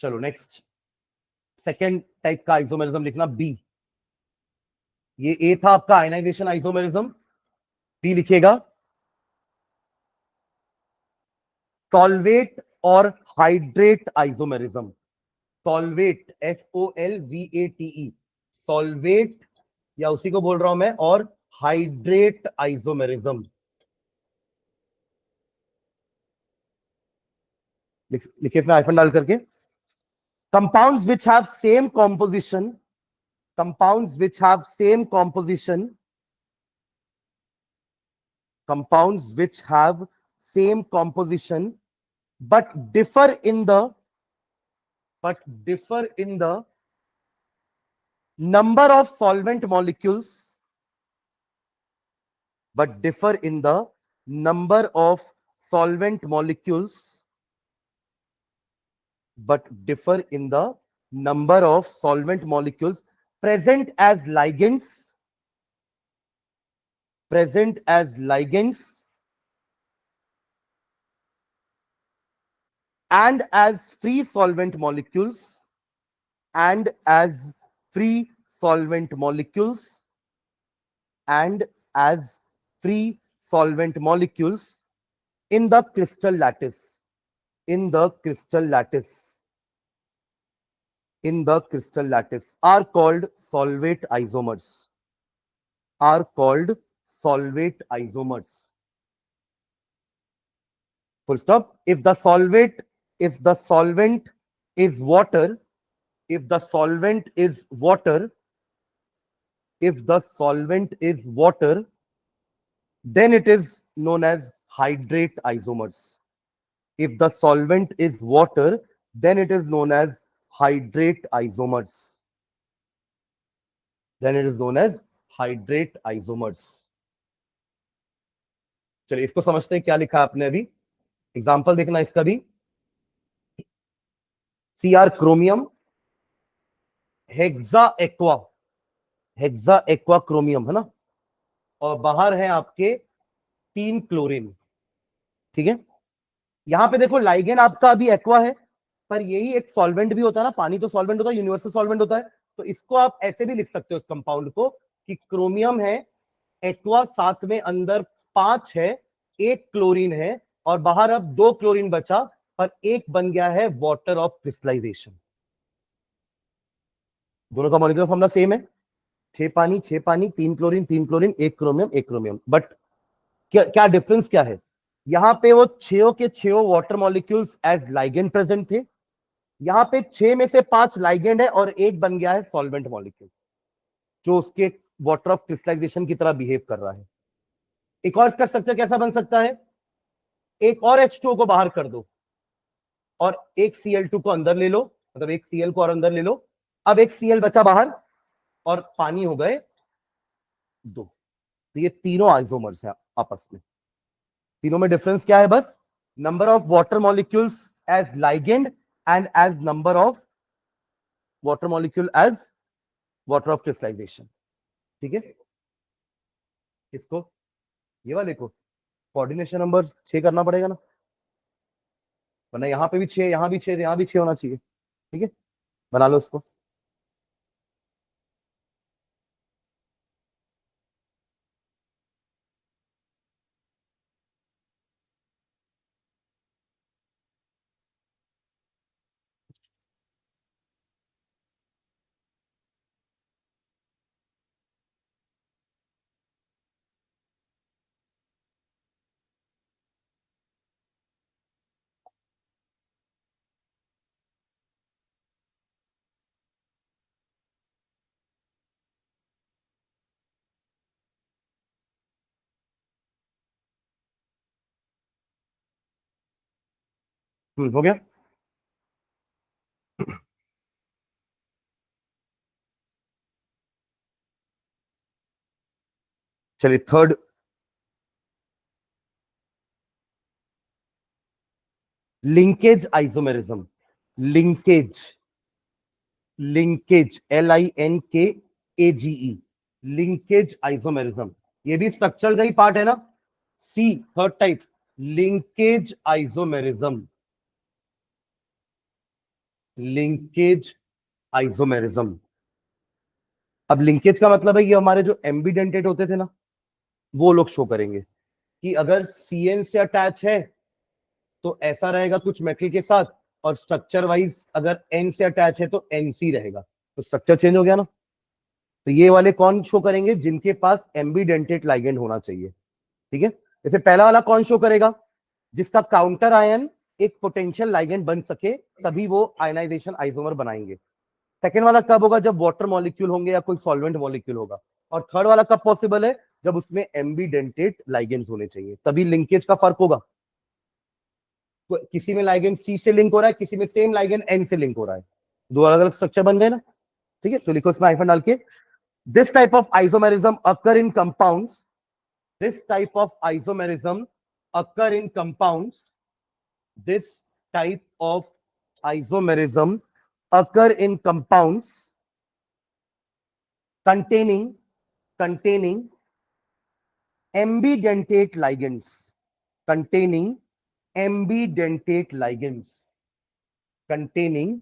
चलो नेक्स्ट, सेकेंड टाइप का आइसोमेरिज्म लिखना बी। ये ए था आपका आयनाइजेशन आइसोमेरिज्म, बी लिखेगा सॉल्वेट और hydrate isomerism. Solvate, SOLVATE, solvate या उसी को बोल रहा हूं मैं, और हाइड्रेट आइसोमेरिज्म। लिखे इसमें आइफन डाल करके। Compounds which have same composition, compounds which have same composition, compounds which have same composition but differ in the number of solvent molecules, but differ in the number of solvent molecules, but differ in the number of solvent molecules present as ligands, present as ligands and as free solvent molecules, and as free solvent molecules, and as free solvent molecules in the crystal lattice, in the crystal lattice, in the crystal lattice are called solvate isomers, are called solvate isomers. Full stop. If the solvent is water, if the solvent is water, if the solvent is water, then it is known as hydrate isomers. If the solvent is water, then it is known as hydrate isomers. Then it is known as hydrate isomers. चलिए इसको समझते हैं क्या लिखा है आपने अभी। Example देखना इसका भी। Cr chromium, hexa aqua, hexa aqua chromium है ना, और बाहर है आपके 3 क्लोरीन। ठीक है, यहां पे देखो लाइगेंड आपका अभी एक्वा है, पर यही एक सॉल्वेंट भी होता है ना, पानी तो सॉल्वेंट होता है, यूनिवर्सल सॉल्वेंट होता है। तो इसको आप ऐसे भी लिख सकते हो इस कंपाउंड को कि क्रोमियम है, एक्वा साथ में अंदर 5 है, 1 क्लोरीन है, और बाहर अब 2 क्लोरीन बचा, पर एक बन गया है वाटर ऑफ क्रिस्टलाइजेशन। दोनों का मॉलिक्यूलर फॉर्मूला सेम है, 6 पानी 6 पानी, 3 chlorine 3 chlorine, 1 chromium 1 chromium. But क्या डिफरेंस क्या है, यहां पे वो 6 के 6 water molecules as ligand present थे, यहां पे 6 में से 5 लाइगेंड है और एक बन गया है सॉल्वेंट मॉलिक्यूल जो उसके वाटर ऑफ क्रिस्टलाइजेशन की तरह बिहेव कर रहा है। एक और इसका स्ट्रक्चर कैसा बन सकता है, एक और H2O को बाहर कर दो और एक Cl2 को अंदर ले लो, मतलब एक Cl को और अंदर ले लो, अब एक Cl बचा बाहर और पानी हो गए 2। तो ये तीनों आइसोमर्स हैं आपस में। तीनों में डिफरेंस क्या है, बस number of water molecules as ligand and as number of water molecule as water of crystallisation. ठीक है, इसको ये वाले को कोऑर्डिनेशन नंबर 6 करना पड़ेगा ना, वरना यहाँ पे भी 6, यहाँ भी 6, यहाँ भी 6 होना चाहिए। ठीक है, बना लो इसको। हो गया। चलिए third, linkage isomerism. Linkage, linkage LINKAGE, linkage isomerism. ये भी स्ट्रक्चरल का ही पार्ट है ना। C third type, linkage isomerism. Linkage isomerism. अब लिंकेज का मतलब है ये हमारे जो एम्बिडेंटेट होते थे ना, वो लोग शो करेंगे कि अगर सीएन से अटैच है तो ऐसा रहेगा कुछ मेटल के साथ, और स्ट्रक्चर वाइज अगर एन से अटैच है तो एनसी रहेगा, तो स्ट्रक्चर चेंज हो गया ना। तो ये वाले कौन शो करेंगे? जिनके पास एम्बिडेंटेट लाइगेंड होना चाहिए। ठीक है, जैसे पहला वाला कौन शो करेगा? जिसका काउंटर आयन एक पोटेंशियल लाइगेंड बन सके, तभी वो आयनाइजेशन आइसोमर बनाएंगे। सेकेंड वाला कब होगा? जब वाटर मॉलिक्यूल होंगे या कोई सॉल्वेंट मॉलिक्यूल होगा। और थर्ड वाला कब पॉसिबल है? जब उसमें एम्बिडेंटेट लाइगेंड्स होने चाहिए, तभी लिंकेज का फर्क होगा। किसी में लाइगेंड सी से लिंक हो रहा है, किसी में सेम लाइगेंड एन से लिंक हो रहा है, दो अलग अलग स्ट्रक्चर बन गए ना। ठीक है, तो लिखो इसमें हाइफन डाल के, this type of isomerism occur in compounds, this type of isomerism occur in compounds, this type of isomerism occur in compounds containing ambidentate ligands, containing ambidentate ligands, containing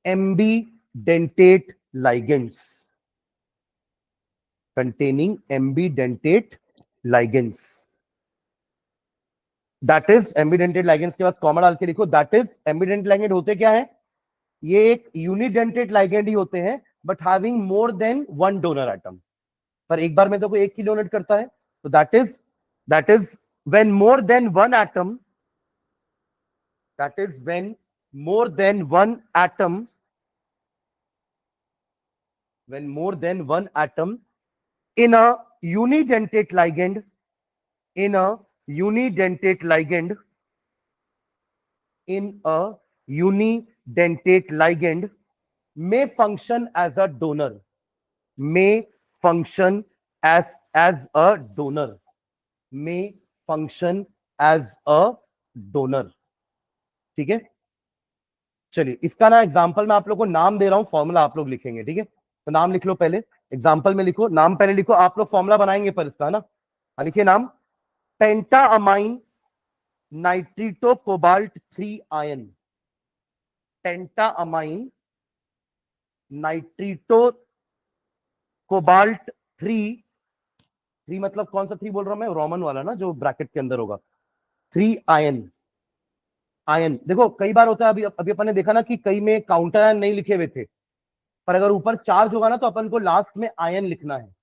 ambidentate ligands, containing ambidentate ligands, that is ambidentate ligands के बाद comma डाल के लिखो, that is ambient ligand होते क्या है? ये एक यूनिडेंटेड लाइगेंड ही होते हैं, but having more than one donor atom. पर एक बार में तो कोई एक ही डोनेट करता है, तो that is when more than one atom, that is when more than one atom, when more than one atom in a unidentate ligand, in a unidentate ligand, in a unidentate ligand may function as a donor, may function as a donor, may function as a donor। ठीक है, चलिए इसका ना example मैं आप लोग को नाम दे रहा हूं, फॉर्मूला आप लोग लिखेंगे। ठीक है, तो नाम लिख लो पहले, एग्जांपल में लिखो, नाम पहले लिखो, आप लोग फॉर्मूला बनाएंगे पर इसका ना। लिखिए नाम, पेंटा अमाइन नाइट्रीटो कोबाल्ट 3 आयन, पेंटा अमाइन नाइट्रीटो कोबाल्ट 3 मतलब कौन सा 3 बोल रहा हूं मैं? रोमन वाला ना, जो ब्रैकेट के अंदर होगा। 3 आयन, आयन देखो कई बार होता है, अभी अभी अपन ने देखा ना कि कई में काउंटर आयन नहीं लिखे हुए थे, पर अगर ऊपर चार्ज होगा ना तो अपन को लास्ट में आयन लिखना है।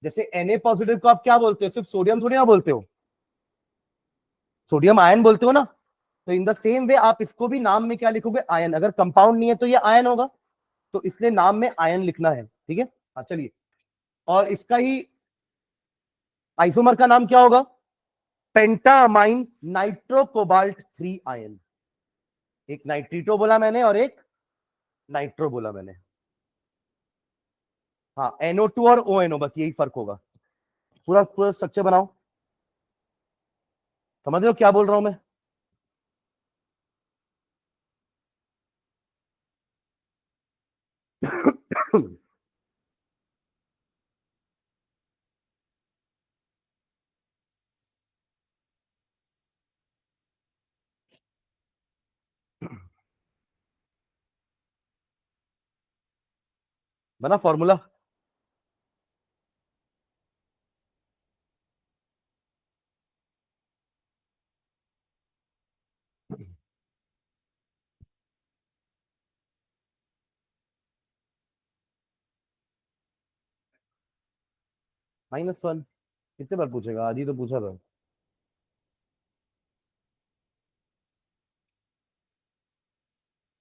जैसे Na पॉजिटिव को आप क्या बोलते हो? सिर्फ सोडियम थोड़ी ना बोलते हो, सोडियम आयन बोलते हो ना। तो इन द सेम वे आप इसको भी नाम में क्या लिखोगे? आयन। अगर कंपाउंड नहीं है तो ये आयन होगा, तो इसलिए नाम में आयन लिखना है। ठीक है, हाँ चलिए, और इसका ही आइसोमर का नाम क्या होगा? पेंटामाइन नाइट्रो कोबाल्ट 3 आयन। एक नाइट्रीटो बोला मैंने और एक नाइट्रो बोला मैंने। हाँ, NO2 और ONO, बस यही फर्क होगा। पूरा पूरा स्ट्रक्चर बनाओ, समझ रहे हो क्या बोल रहा हूं मैं? बना फॉर्मूला? -1 कितने बार पूछेगा? आज ही तो पूछा था।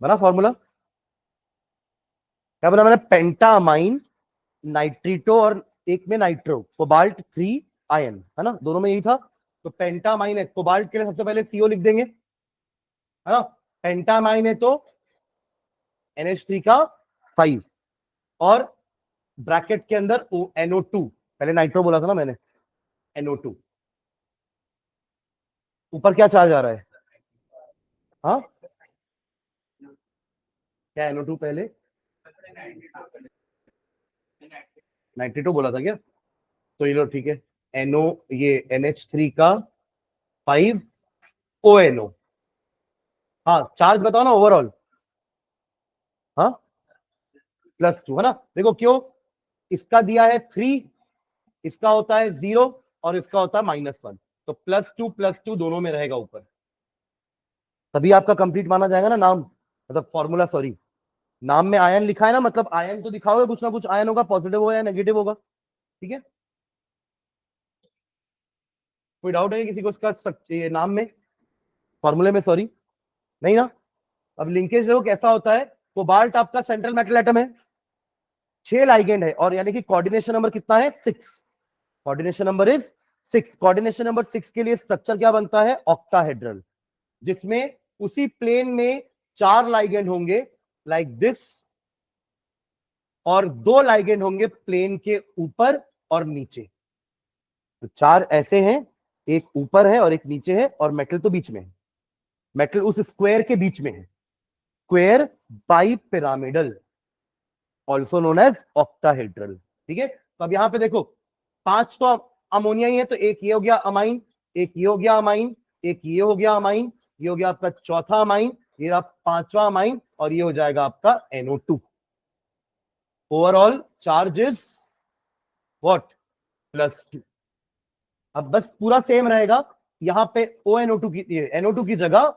बना फॉर्मूला? क्या बना मैंने? पेंटामाइन नाइट्रीटो और एक में नाइट्रो कोबाल्ट 3 आयन, है ना, दोनों में यही था। तो पेंटामाइन है, कोबाल्ट के लिए सबसे पहले CO लिख देंगे, है ना। पेंटामाइन है तो NH3 का 5, और ब्रैकेट के अंदर NO2, पहले नाइट्रो बोला था ना मैंने, NO2। ऊपर क्या चार्ज आ रहा है? हाँ, क्या NO2 पहले नाइट्रीटो बोला था क्या? तो ये लो, ठीक है, NO, ये NH3 का 5 ONO। हाँ, चार्ज बताओ ना ओवरऑल। +2 है ना। देखो क्यों, इसका दिया है 3, इसका होता है 0 और इसका होता है -1, तो +2 दोनों में रहेगा ऊपर, तभी आपका कंप्लीट माना जाएगा ना नाम, मतलब फॉर्मूला, सॉरी, नाम में आयन लिखा है ना, मतलब आयन तो दिखाओगे, कुछ ना कुछ आयन होगा, पॉजिटिव होगा या नेगेटिव होगा, ठीक है। कोई डाउट है किसी को इसका ये नाम में, फॉर्मूले में, सॉरी, नहीं ना। अब लिंकेज देखो कैसा होता है, कोबाल्ट आपका सेंट्रल मेटल एटम है, 6 लाइगेंड है, और यानी कि कोऑर्डिनेशन नंबर कितना है, 6, coordination number is 6, coordination number 6 के लिए स्ट्रक्चर क्या बनता है, ऑक्टाहेड्रल, जिसमें उसी प्लेन में 4 लाइगेंड होंगे लाइक दिस, और 2 लाइगेंड होंगे प्लेन के ऊपर और नीचे, तो 4 ऐसे हैं, एक ऊपर है और एक नीचे है, और मेटल तो बीच में है, मेटल उस स्क्वायर के बीच में है, square bipyramidal, also known as octahedral, ठीक है। तो अब यहां पे देखो 5 तो अमोनिया ही है, तो एक ये हो गया अमाइन, एक ये हो गया अमाइन, एक ये हो गया अमाइन, ये हो गया आपका चौथा अमाइन, ये आप 5वां अमाइन, और ये हो जाएगा आपका NO2। Overall charge is what, +2। अब बस पूरा सेम रहेगा, यहां पे ONO2 की, NO2 की जगह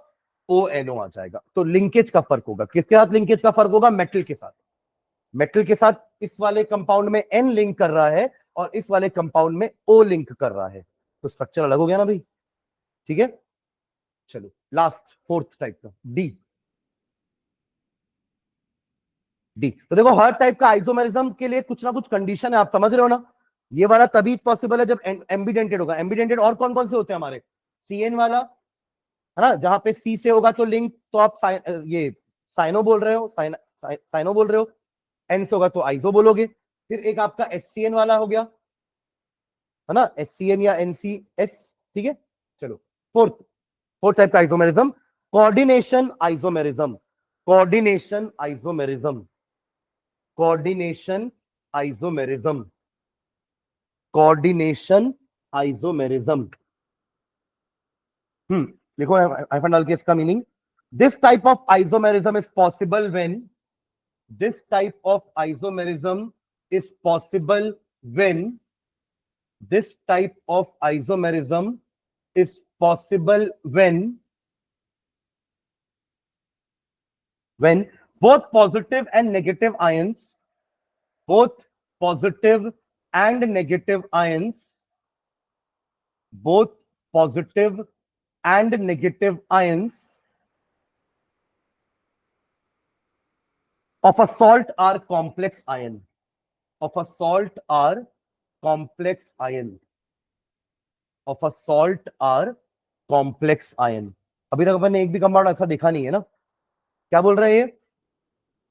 ONO आ जाएगा, तो लिंकेज का फर्क होगा, किसके साथ लिंकेज का फर्क होगा, मेटल के साथ, मेटल के साथ इस वाले कंपाउंड में N लिंक कर रहा है और इस वाले कंपाउंड में O लिंक कर रहा है, तो स्ट्रक्चर अलग हो गया ना भाई, ठीक है। चलो लास्ट फोर्थ टाइप का डी, डी तो देखो हर टाइप का आइसोमेरिज्म के लिए कुछ ना कुछ कंडीशन है, आप समझ रहे हो ना। ये वाला तभी पॉसिबल है जब एम्बिडेंटेड होगा, एम्बिडेंटेड और कौन कौन से होते हैं हमारे, CN वाला है ना, जहां पे C से होगा तो लिंक, तो आप ये साइनो बोल रहे हो, साइनो बोल रहे हो, N से होगा तो आइसो बोलोगे, फिर एक आपका SCN वाला हो गया, है ना, SCN या NCS, ठीक है। चलो फोर्थ, फोर्थ टाइप का isomerism, coordination isomerism, coordination isomerism, coordination isomerism, coordination isomerism, लिखो हाइफन डाल के इसका meaning, this type of isomerism is possible when, this type of isomerism is possible when, this type of isomerism is possible when both positive and negative ions, both positive and negative ions, both positive and negative ions of a salt are complex ion, of a salt are complex ion, of a salt are complex ion। अभी तक अपन ने एक भी compound ऐसा देखा नहीं है ना, क्या बोल रहे हैं ये,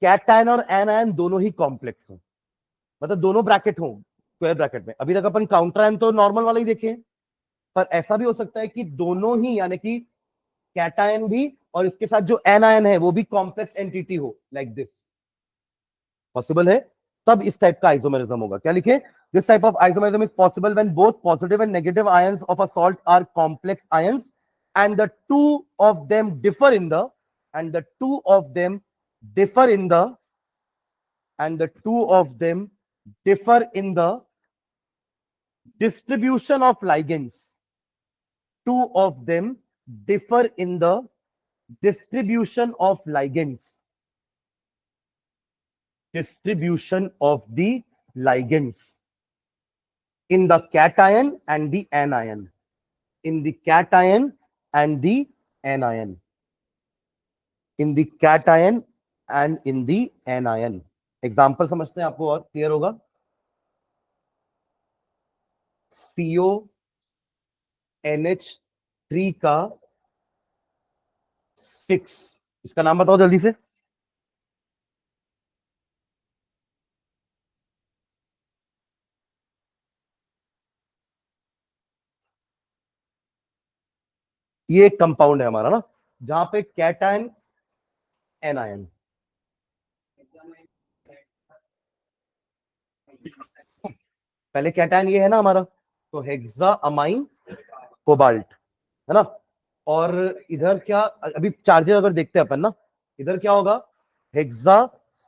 कैटायन और एनायन दोनों ही कॉम्प्लेक्स हो, मतलब दोनों ब्रैकेट हो स्क्वायर ब्रैकेट में। अभी तक अपन काउंटर आयन तो नॉर्मल वाला ही देखे हैं, पर ऐसा भी हो सकता है कि दोनों ही, यानी कि कैटायन भी और इसके साथ जो एनायन है वो भी कॉम्प्लेक्स एंटिटी हो, लाइक दिस, पॉसिबल है, तब इस टाइप का आइसोमेरिज्म होगा। क्या लिखे, this type of isomerism is possible when both positive and negative ions of a salt are complex ions and the two of them differ in the, and the two of them differ in the, and the two of them differ in the distribution of ligands, two of them differ in the distribution of ligands, distribution of the ligands in the cation and the anion, in the cation and the anion, in the cation and in the anion। Example समझते हैं, आपको और clear होगा। CONH3 का 6, इसका नाम बताओ जल्दी से, ये एक कंपाउंड है हमारा ना, जहां पे कैटायन एनायन, पहले कैटायन ये है ना हमारा, तो हेक्सा अमाइन कोबाल्ट, है ना, और इधर क्या, अभी चार्जेस अगर देखते हैं अपन ना, इधर क्या होगा, हेक्सा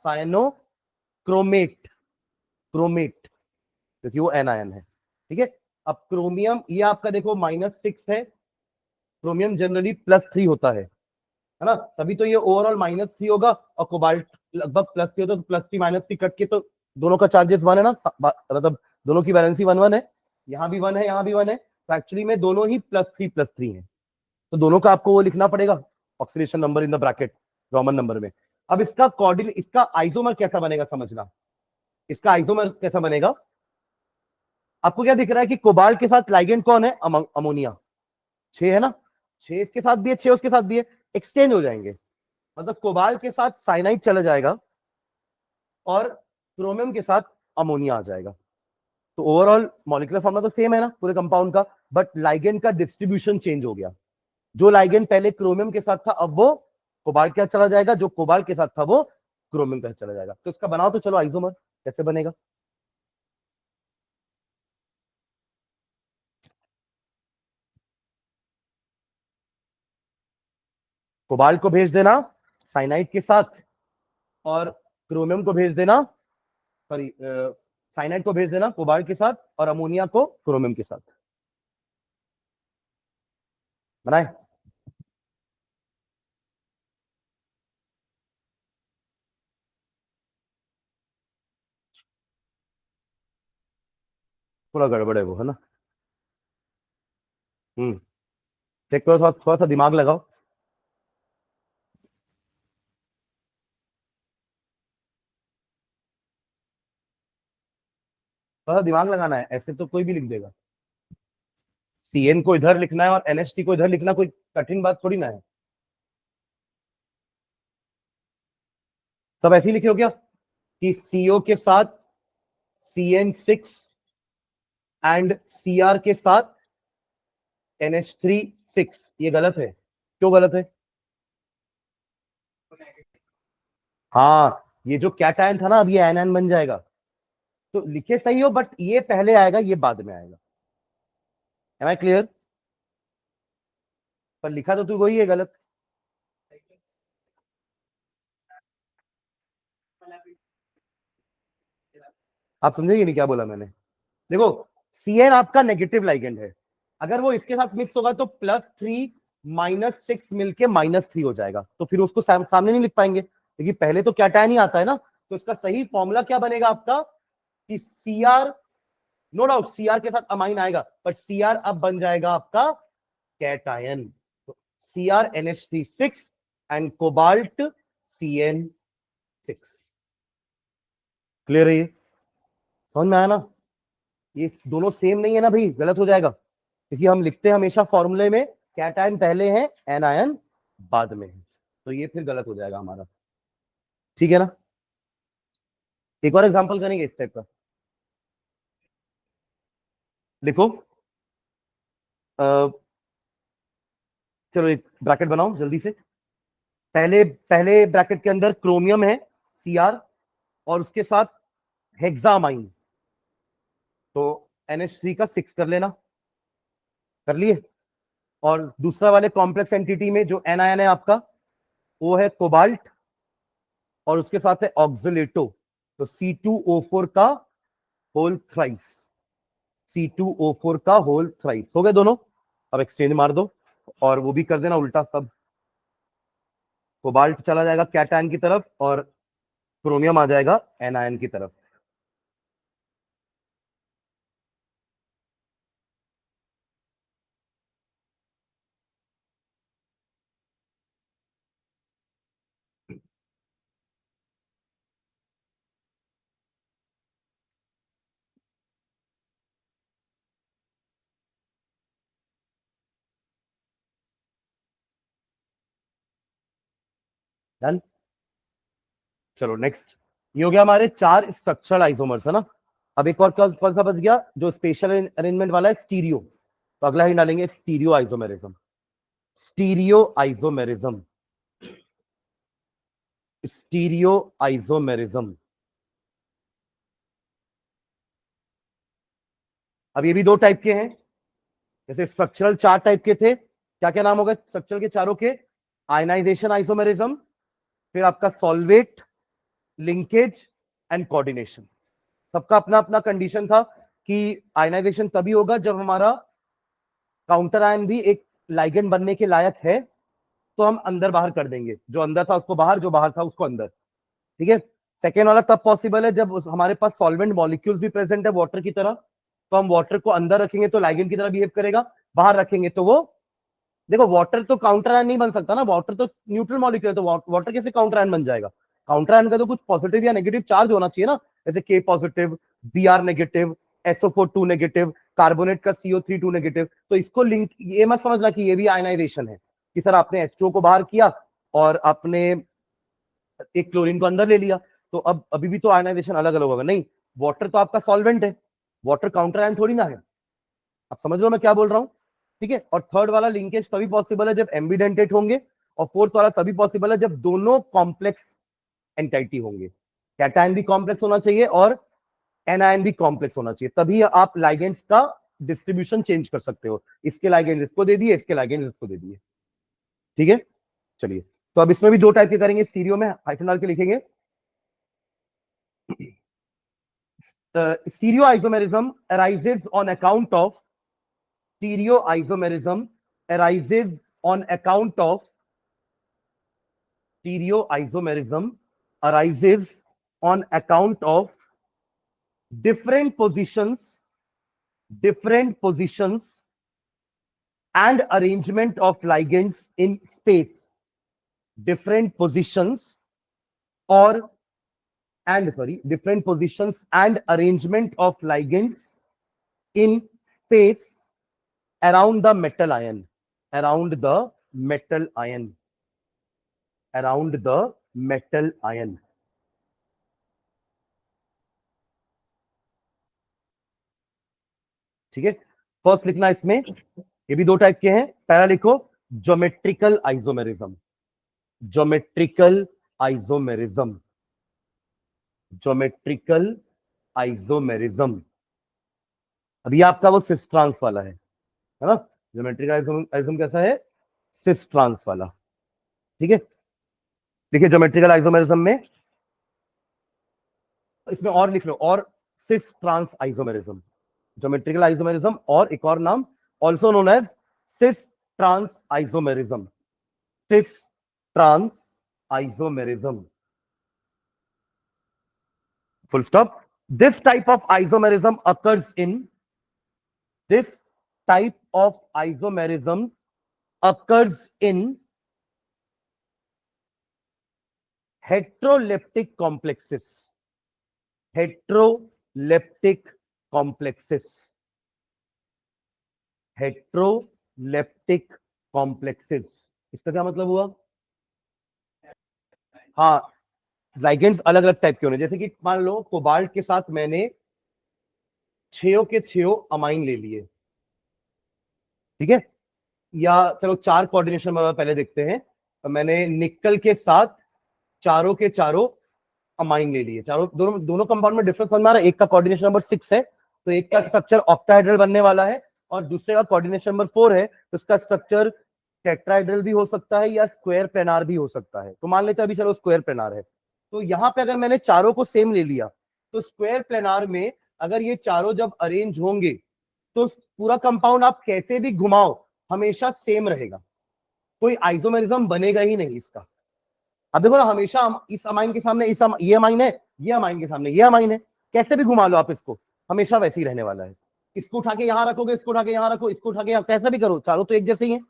साइनो क्रोमेट, क्रोमेट क्योंकि वो एनायन है, ठीक है। अब क्रोमियम ये आपका देखो -6 है, क्रोमियम जनरली +3 होता है ना, तभी तो ये ओवरऑल -3 होगा, और कोबाल्ट लगभग +3 होता है, तो +3 -3 कट के तो दोनों का चार्जेस 1 है ना, मतलब दोनों की वैलेंसी 1 1 है, यहाँ भी 1 है, यहाँ भी 1 है, तो एक्चुअली में दोनों ही +3 है, तो दोनों का आपको वो लिखना पड़ेगा oxidation number in the bracket Roman number में। अब इसका कोऑर्डिनेट, इसका आइसोमर कैसा बनेगा समझना, इसका आइसोमर कैसा बनेगा। आपको क्या दिख रहा है कि कोबाल्ट के साथ लाइगेंड कौन है, अमोनिया, 6 है ना, 6 इसके साथ भी है, 6 उसके साथ भी है, एक्सचेंज हो जाएंगे, मतलब कोबाल्ट के साथ साइनाइड चला जाएगा और क्रोमियम के साथ अमोनिया आ जाएगा, तो ओवरऑल मॉलिक्यूलर फॉर्मूला तो सेम है ना पूरे कंपाउंड का, बट लाइगेंड का डिस्ट्रीब्यूशन चेंज हो गया, जो लाइगेंड पहले क्रोमियम के साथ था अब वो कोबाल्ट के साथ चला जाएगा, जो कोबाल्ट के साथ था वो क्रोमियम के साथ चला जाएगा। तो इसका बनाओ तो चलो आइसोमर कैसे बनेगा। कोबाल्ट को भेज देना साइनाइड के साथ, और क्रोमियम को भेज देना, सॉरी साइनाइड को भेज देना कोबाल्ट के साथ, और अमोनिया को क्रोमियम के साथ। बनाए, पूरा गड़बड़ है वो, है ना। चेक करो, थोड़ा थोड़ा सा दिमाग लगाओ। थोड़ा सा दिमाग लगाना है, ऐसे तो कोई भी लिख देगा। CN को इधर लिखना है और NH3 को इधर लिखना कोई कठिन बात थोड़ी ना है। सब ऐसे ही लिखे हो क्या कि CO के साथ CN6 एंड Cr के साथ NH3 6, ये गलत है, क्यों गलत है। हाँ, ये जो कैटायन था ना अब ये एनायन बन जाएगा, तो लिखे सही हो, बट ये पहले आएगा ये बाद में आएगा। Am I clear. पर लिखा तो तू वही है गलत। आप समझेंगे नहीं क्या बोला मैंने। देखो, CN आपका नेगेटिव लाइगेंड है, अगर वो इसके साथ मिक्स होगा तो +3 -6 मिलके -3 हो जाएगा, तो फिर उसको सामने नहीं लिख पाएंगे, क्योंकि पहले तो कैटायन ही आता है ना, तो इसका सही फॉर्मूला क्या बनेगा आपका कि Cr, नो डाउट Cr के साथ अमाइन आएगा, बट Cr अब बन जाएगा आपका कैटायन, तो CrNH3 6 and cobalt CN6। Clear है ये, समझ में आया ना। ये दोनों सेम नहीं है ना भाई, गलत हो जाएगा, क्योंकि हम लिखते हैं हमेशा फॉर्मूले में कैटायन पहले है एनायन बाद में है, तो ये फिर गलत हो जाएगा हमारा, ठीक है ना। एक और एग्जांपल करेंगे इस टाइप का। देखो, चलो एक ब्रैकेट बनाओ जल्दी से। पहले पहले ब्रैकेट के अंदर क्रोमियम है Cr, और उसके साथ हेक्सामाइन, तो NH3 का 6 कर लेना, कर लिए। और दूसरा वाले कॉम्प्लेक्स एंटिटी में जो एनायन है आपका वो है कोबाल्ट, और उसके साथ है ऑक्सिलेटो, तो C2O4 का होल थ्राइस, C2O4 का होल थ्राइस हो गए दोनों। अब एक्सचेंज मार दो, और वो भी कर देना उल्टा सब, कोबाल्ट चला जाएगा कैटायन की तरफ और क्रोमियम आ जाएगा एनायन की तरफ। डन। चलो नेक्स्ट, ये हो गया हमारे 4 स्ट्रक्चरल आइसोमर्स, है ना। अब एक और कौन सा बच गया जो स्पेशल अरेंजमेंट वाला है, स्टीरियो, तो अगला ही डालेंगे stereo isomerism. Stereo isomerism, stereo isomerism. अब ये भी 2 टाइप के हैं, जैसे स्ट्रक्चरल 4 टाइप के थे, क्या क्या नाम होगा स्ट्रक्चरल के चारों के, आयनाइजेशन आइसोमेरिज्म, फिर आपका सॉल्वेट लिंकेज, एंड कोऑर्डिनेशन। सबका अपना अपना कंडीशन था कि आयनाइजेशन तभी होगा जब हमारा काउंटर आयन भी एक लाइगेंड बनने के लायक है, तो हम अंदर बाहर कर देंगे, जो अंदर था उसको बाहर, जो बाहर था उसको अंदर। ठीक है। सेकेंड वाला तब पॉसिबल है जब हमारे पास सॉल्वेंट मॉलिक्यूल्स भी प्रेजेंट है वाटर की तरह, तो हम वाटर को अंदर रखेंगे तो लाइगेंड की तरह बिहेव करेगा, बाहर रखेंगे तो वो, देखो वाटर तो काउंटर आयन नहीं बन सकता ना, वाटर तो न्यूट्रल मॉलिक्यूल है, तो वाटर कैसे काउंटर आयन बन जाएगा? काउंटर आयन का तो कुछ पॉजिटिव या नेगेटिव चार्ज होना चाहिए ना, जैसे के positive, Br negative, SO4 2 negative, carbonate का CO3 2 नेगेटिव। तो इसको लिंक, ये मत समझना कि ये भी आयनाइजेशन है कि सर आपने H2O को बाहर किया और आपने एक क्लोरीन को अंदर ले लिया, तो अब अभी भी तो आयनाइजेशन अलग अलग होगा। नहीं, वाटर तो आपका सॉल्वेंट है, वाटर काउंटर आयन थोड़ी ना है। आप समझ लो मैं क्या बोल रहा हूं? ठीक है। और थर्ड वाला लिंकेज तभी पॉसिबल है जब एम्बिडेंटेट होंगे, और फोर्थ वाला तभी पॉसिबल है जब दोनों कॉम्प्लेक्स एंटाइटी होंगे। कैटायन भी कॉम्प्लेक्स होना चाहिए और एनायन भी कॉम्प्लेक्स होना चाहिए, तभी आप लाइगेंड्स का डिस्ट्रीब्यूशन चेंज कर सकते हो। इसके लाइगेंड इसको दे दिए, इसके लाइगेंड इसको दे दिए। ठीक है। चलिए, तो अब इसमें भी दो टाइप के करेंगे, स्टीरियो में हाइफन डाल के लिखेंगे। स्टीरियोआइसोमेरिज्म arises on account of stereoisomerism arises on account of stereoisomerism arises on account of different positions and arrangement of ligands in space. Different positions or different positions and arrangement of ligands in space around the metal ion, around the metal ion, around the metal ion. ठीक है। First लिखना इसमें, ये भी दो type के हैं, पहला लिखो geometrical isomerism, geometrical isomerism, geometrical isomerism. अभी आपका वो सिस ट्रांस वाला है ना? ज्योमेट्रिकल आइसोमेरिज्म कैसा है? सिस ट्रांस वाला। ठीक है। देखिए ज्योमेट्रिकल आइसोमेरिज्म में, इसमें और लिख लो, और cis trans isomerism, geometrical isomerism और एक और नाम, also known as cis trans isomerism, cis trans isomerism, full stop. This type of isomerism occurs in, this type of isomerism occurs in heteroleptic complexes, heteroleptic complexes, heteroleptic complexes। इसका क्या मतलब हुआ? हाँ, ligands अलग अलग टाइप के होने, जैसे कि मान लो कोबाल्ट के साथ मैंने 6 के 6 अमाइन ले लिए। ठीक है। या चलो 4 कोऑर्डिनेशन पहले देखते हैं। तो मैंने निकल के साथ चारों के चारों अमाइन ले लिए, चारों, दोनों दोनों कंपाउंड में डिफरेंस समझ में आ रहा है। एक का कोऑर्डिनेशन नंबर 6 है तो एक का स्ट्रक्चर ऑक्टाहेड्रल बनने वाला है, और दूसरे का कोऑर्डिनेशन नंबर 4 है तो उसका स्ट्रक्चर टेट्राहेड्रल भी हो सकता है या स्क्वायर प्लेनार भी हो सकता है। तो मान लेते हैं अभी चलो स्क्वायर प्लेनार है, तो यहां पे अगर मैंने चारों को सेम ले लिया तो स्क्वायर प्लेनार में अगर ये चारों जब अरेंज होंगे तो पूरा कंपाउंड आप कैसे भी घुमाओ हमेशा सेम रहेगा, कोई आइसोमेरिज्म बनेगा ही नहीं इसका। अब देखो ना, हमेशा इस अमाइन के सामने ये अमाइन है, ये अमाइन के सामने ये अमाइन है, कैसे भी घुमा लो आप इसको हमेशा वैसे ही रहने वाला है। इसको उठा के यहां रखोगे, इसको उठा के यहां रखो, इसको उठा के यहां, कैसा भी करो चारों तो एक जैसे ही है।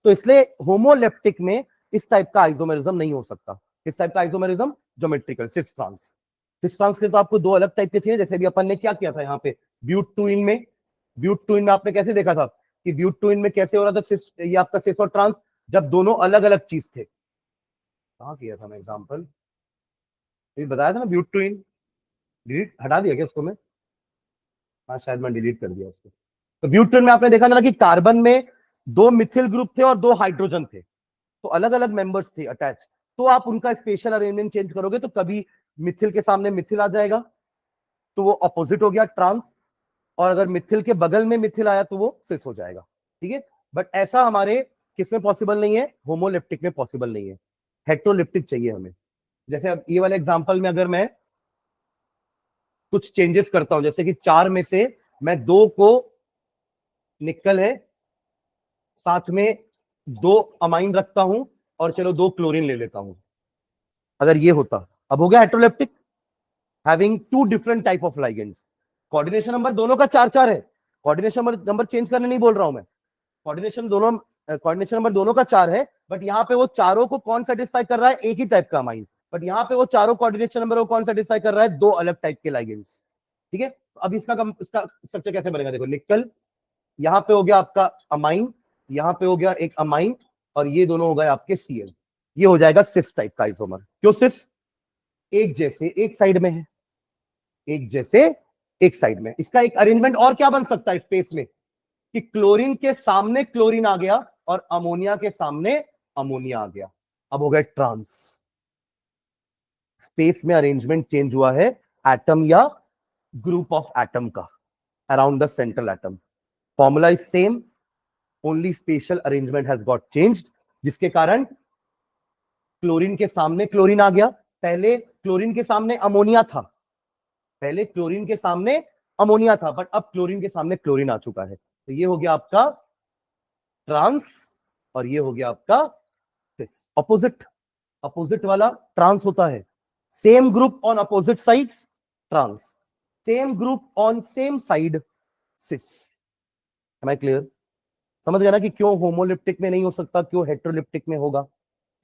तो इसलिए होमोलेप्टिक में इस टाइप का आइसोमेरिज्म नहीं हो सकता। इस टाइप का isomerism geometrical cis trans. Cis trans के तो आपको दो अलग टाइप के चाहिए, जैसे भी अपन ने क्या किया था यहाँ पे ब्यूट-टू-इन में। ब्यूट-टू-इन में आपने कैसे देखा था कि ब्यूट-टू-इन में कैसे हो रहा था सिस, ये आपका सिस और ट्रांस, जब दोनों अलग अलग चीज थे। कहाँ किया था मैं एग्जाम्पल, बताया था ना ब्यूट-टू-इन, डिलीट हटा दिया क्या उसको मैं? हाँ शायद मैं डिलीट कर दिया उसको। तो ब्यूट-टू-इन में आपने देखा था ना कि कार्बन में 2 मिथिल ग्रुप थे और 2 हाइड्रोजन थे, तो अलग अलग मेंबर्स थे अटैच। तो आप उनका स्पेशल अरेंजमेंट चेंज करोगे तो कभी मिथिल के सामने मिथिल आ जाएगा तो वो अपोजिट हो गया ट्रांस, और अगर मिथिल के बगल में मिथिल आया तो वो सिस हो जाएगा। ठीक है। बट ऐसा हमारे किसमें पॉसिबल नहीं है? होमोलिप्टिक में पॉसिबल नहीं है, हेट्रोलिप्टिक चाहिए हमें। जैसे अब ये वाले एग्जांपल में अगर मैं कुछ चेंजेस करता हूं, जैसे कि 4 में से मैं 2 को निकल है, साथ में 2 अमाइन रखता हूं और चलो 2 क्लोरीन ले लेता हूं। अगर ये होता, अब हो गया heteroleptic, having 2 different type of ligands. Coordination number दोनों का 4-4 है, कोऑर्डिनेशन नंबर चेंज करने नहीं बोल रहा हूं मैं, कोऑर्डिनेशन नंबर दोनों का 4 है, बट यहाँ पे वो चारों को कौन सेटिस्फाई कर रहा है, एक ही टाइप का अमाइन, बट यहाँ पे वो चारों कोऑर्डिनेशन नंबर को कौन सेटिस्फाई कर रहा है, 2 अलग टाइप के लाइगेंड्स। ठीक है, अब इसका स्ट्रक्चर कैसे बनेगा, देखो निकल, यहाँ पे हो गया आपका अमाइन, यहाँ पे हो गया एक अमाइन, और ये दोनों हो गए आपके Cl। ये हो जाएगा सिस टाइप का आइसोमर। क्यों सिस, एक जैसे एक साइड में है, एक जैसे एक साइड में। इसका एक अरेंजमेंट और क्या बन सकता है स्पेस में, कि क्लोरीन के सामने क्लोरीन आ गया और अमोनिया के सामने अमोनिया आ गया, अब हो गया ट्रांस। स्पेस में अरेंजमेंट चेंज हुआ है एटम या ग्रुप ऑफ एटम का around the central atom. Formula is same, only special arrangement has got changed, जिसके कारण क्लोरीन के सामने क्लोरीन आ गया। पहले क्लोरीन के सामने अमोनिया था, पहले क्लोरीन के सामने अमोनिया था, बट अब क्लोरीन के सामने क्लोरीन आ चुका है। तो ये हो गया आपका ट्रांस और ये हो गया आपका सिस। अपोजिट, अपोजिट वाला ट्रांस होता है, same group on opposite sides trans, same group on same side cis. Am I clear, समझ गया ना कि क्यों होमोलिप्टिक में नहीं हो सकता, क्यों हेट्रोलिप्टिक में होगा।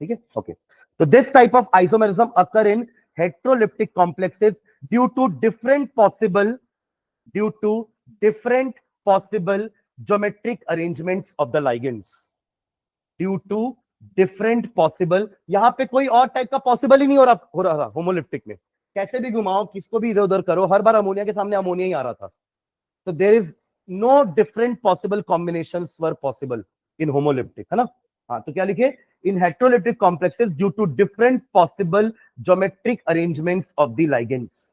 ठीक है, ओके। तो this type of isomerism occur in heteroleptic complexes due to different possible geometric arrangements of the ligands, due to different possible. यहां पे कोई और टाइप का पॉसिबल ही नहीं हो रहा था होमोलिप्टिक में, कैसे भी घुमाओ, किसको भी इधर उधर करो, हर बार अमोनिया के सामने अमोनिया ही आ रहा था। तो there is no different possible combinations were possible in homoleptic, है ना। हाँ, तो क्या लिखे, in heteroleptic complexes due to different possible geometric arrangements of the ligands,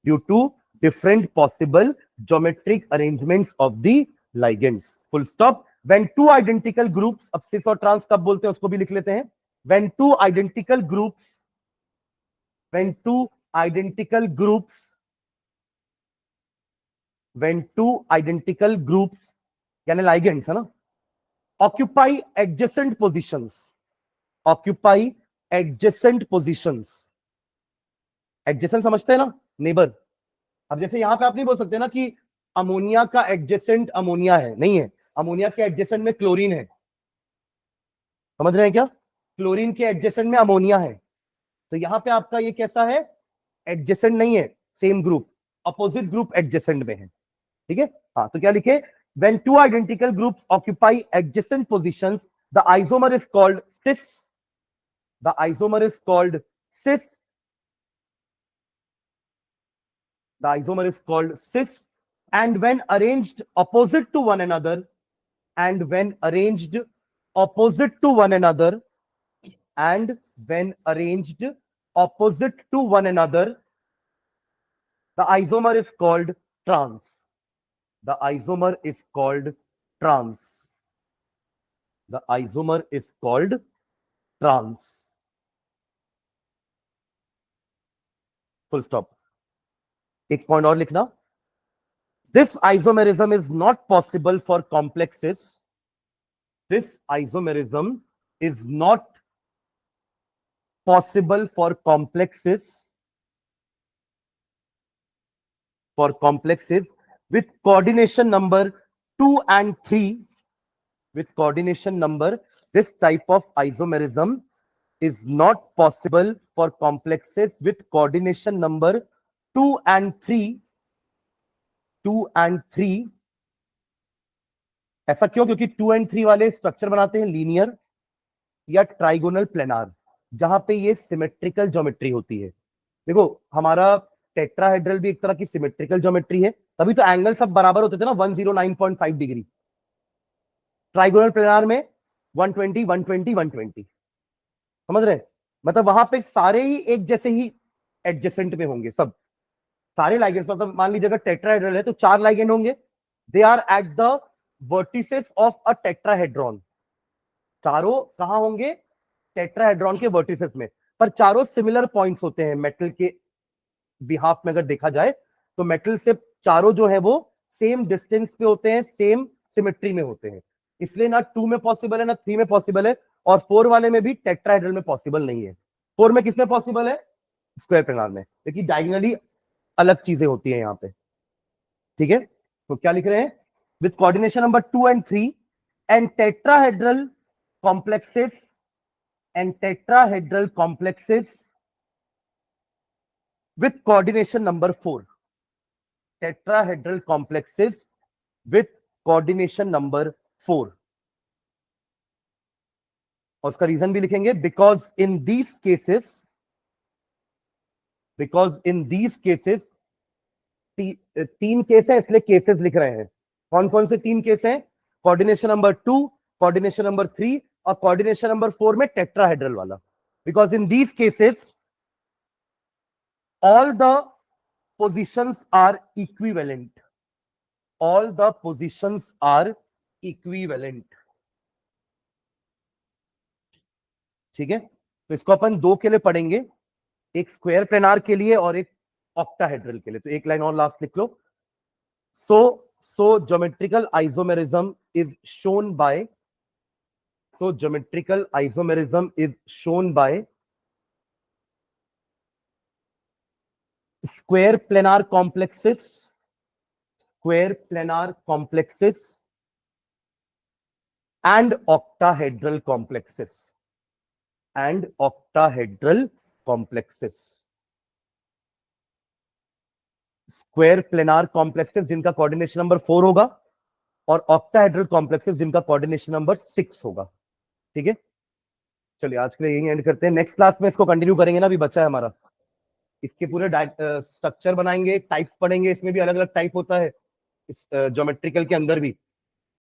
due to different possible geometric arrangements of the ligands, full stop। when two identical groups, अब सिस और trans कब बोलते हैं उसको भी लिख लेते हैं, when two identical groups यानी ligands, है ना, occupy adjacent positions, adjacent समझते हैं ना, नेबर। अब जैसे यहां पे आप नहीं बोल सकते ना कि अमोनिया का एडजेसेंट अमोनिया है, नहीं है, अमोनिया के एडजेसेंट में क्लोरीन है, समझ रहे हैं क्या, क्लोरीन के एडजेसेंट में अमोनिया है। तो यहां पे आपका ये कैसा है, एडजेसेंट नहीं है, same group, opposite group adjacent में है। ठीक है, हाँ, तो क्या लिखे, when two identical groups occupy adjacent positions the isomer is called cis, the isomer is called cis, the isomer is called cis, and when arranged opposite to one another, and when arranged opposite to one another, and when arranged opposite to one another, the isomer is called trans, the isomer is called trans, the isomer is called trans, full stop। एक point और लिखना, this isomerism is not possible for complexes, this isomerism is not possible for complexes with coordination number 2 and 3, with coordination number, this type of isomerism is not possible for complexes with coordination number 2 and 3, 2 and 3। ऐसा क्यों, क्योंकि 2 and 3 वाले structure बनाते हैं linear या trigonal planar, जहां पे ये सिमेट्रिकल ज्योमेट्री होती है। देखो हमारा टेट्राहेड्रल भी एक तरह की सिमेट्रिकल ज्योमेट्री है, तभी तो एंगल सब बराबर होते थे ना, 109.5 डिग्री। ट्राइगोनल प्लेनार में 120 120 120, समझ रहे हैं, मतलब वहां पे सारे ही एक जैसे ही एडजेसेंट में होंगे, सब सारे लाइगेंड्स, मतलब मान लीजिए अगर टेट्राहेड्रल है तो 4 लाइगेंड होंगे, they are at the vertices of a tetrahedron, चारों कहां होंगे, टेट्राहेड्रॉन के वर्टिसेस में, पर चारों सिमिलर पॉइंट्स होते हैं मेटल के बिहाफ में अगर देखा जाए तो मेटल से चारों जो है वो सेम डिस्टेंस पे होते हैं, सेम सिमेट्री में होते हैं, इसलिए ना 2 में पॉसिबल है ना 3 में पॉसिबल है, और 4 वाले में भी टेट्राहेड्रल में पॉसिबल नहीं है। 4 में किसमें पॉसिबल है? स्क्वायर प्लेनार में, क्योंकि डायगोनली अलग चीजें होती हैं यहाँ पे। ठीक है, तो क्या लिख रहे हैं? With coordination number 2 and 3 and tetrahedral complexes and tetrahedral complexes with coordination number 4, tetrahedral complexes with coordination number 4, और उसका रीजन भी लिखेंगे, because in these cases तीन केस है इसलिए केसेस लिख रहे हैं। कौन कौन से तीन केस हैं? कोऑर्डिनेशन नंबर 2, कोऑर्डिनेशन नंबर 3 और कोऑर्डिनेशन नंबर 4 में टेट्राहेड्रल वाला। Because in these cases all the positions are equivalent, all the positions are equivalent। ठीक है, तो इसको अपन दो के लिए पढ़ेंगे, एक स्क्वायर प्लेनार के लिए और एक ऑक्टाहेड्रल के लिए। तो एक लाइन और लास्ट लिख लो। so geometrical isomerism is shown by square planar complexes and octahedral complexes। Square planar complexes जिनका कोऑर्डिनेशन नंबर 4 होगा, और ऑक्टाहेड्रल कॉम्प्लेक्सेस जिनका कोऑर्डिनेशन नंबर 6 होगा। ठीक है, चलिए आज के लिए यही एंड करते हैं। नेक्स्ट क्लास में इसको कंटिन्यू करेंगे ना, अभी बचा है हमारा, इसके पूरे स्ट्रक्चर बनाएंगे, टाइप्स पढ़ेंगे, इसमें भी अलग अलग टाइप होता है इस ज्योमेट्रिकल के अंदर भी।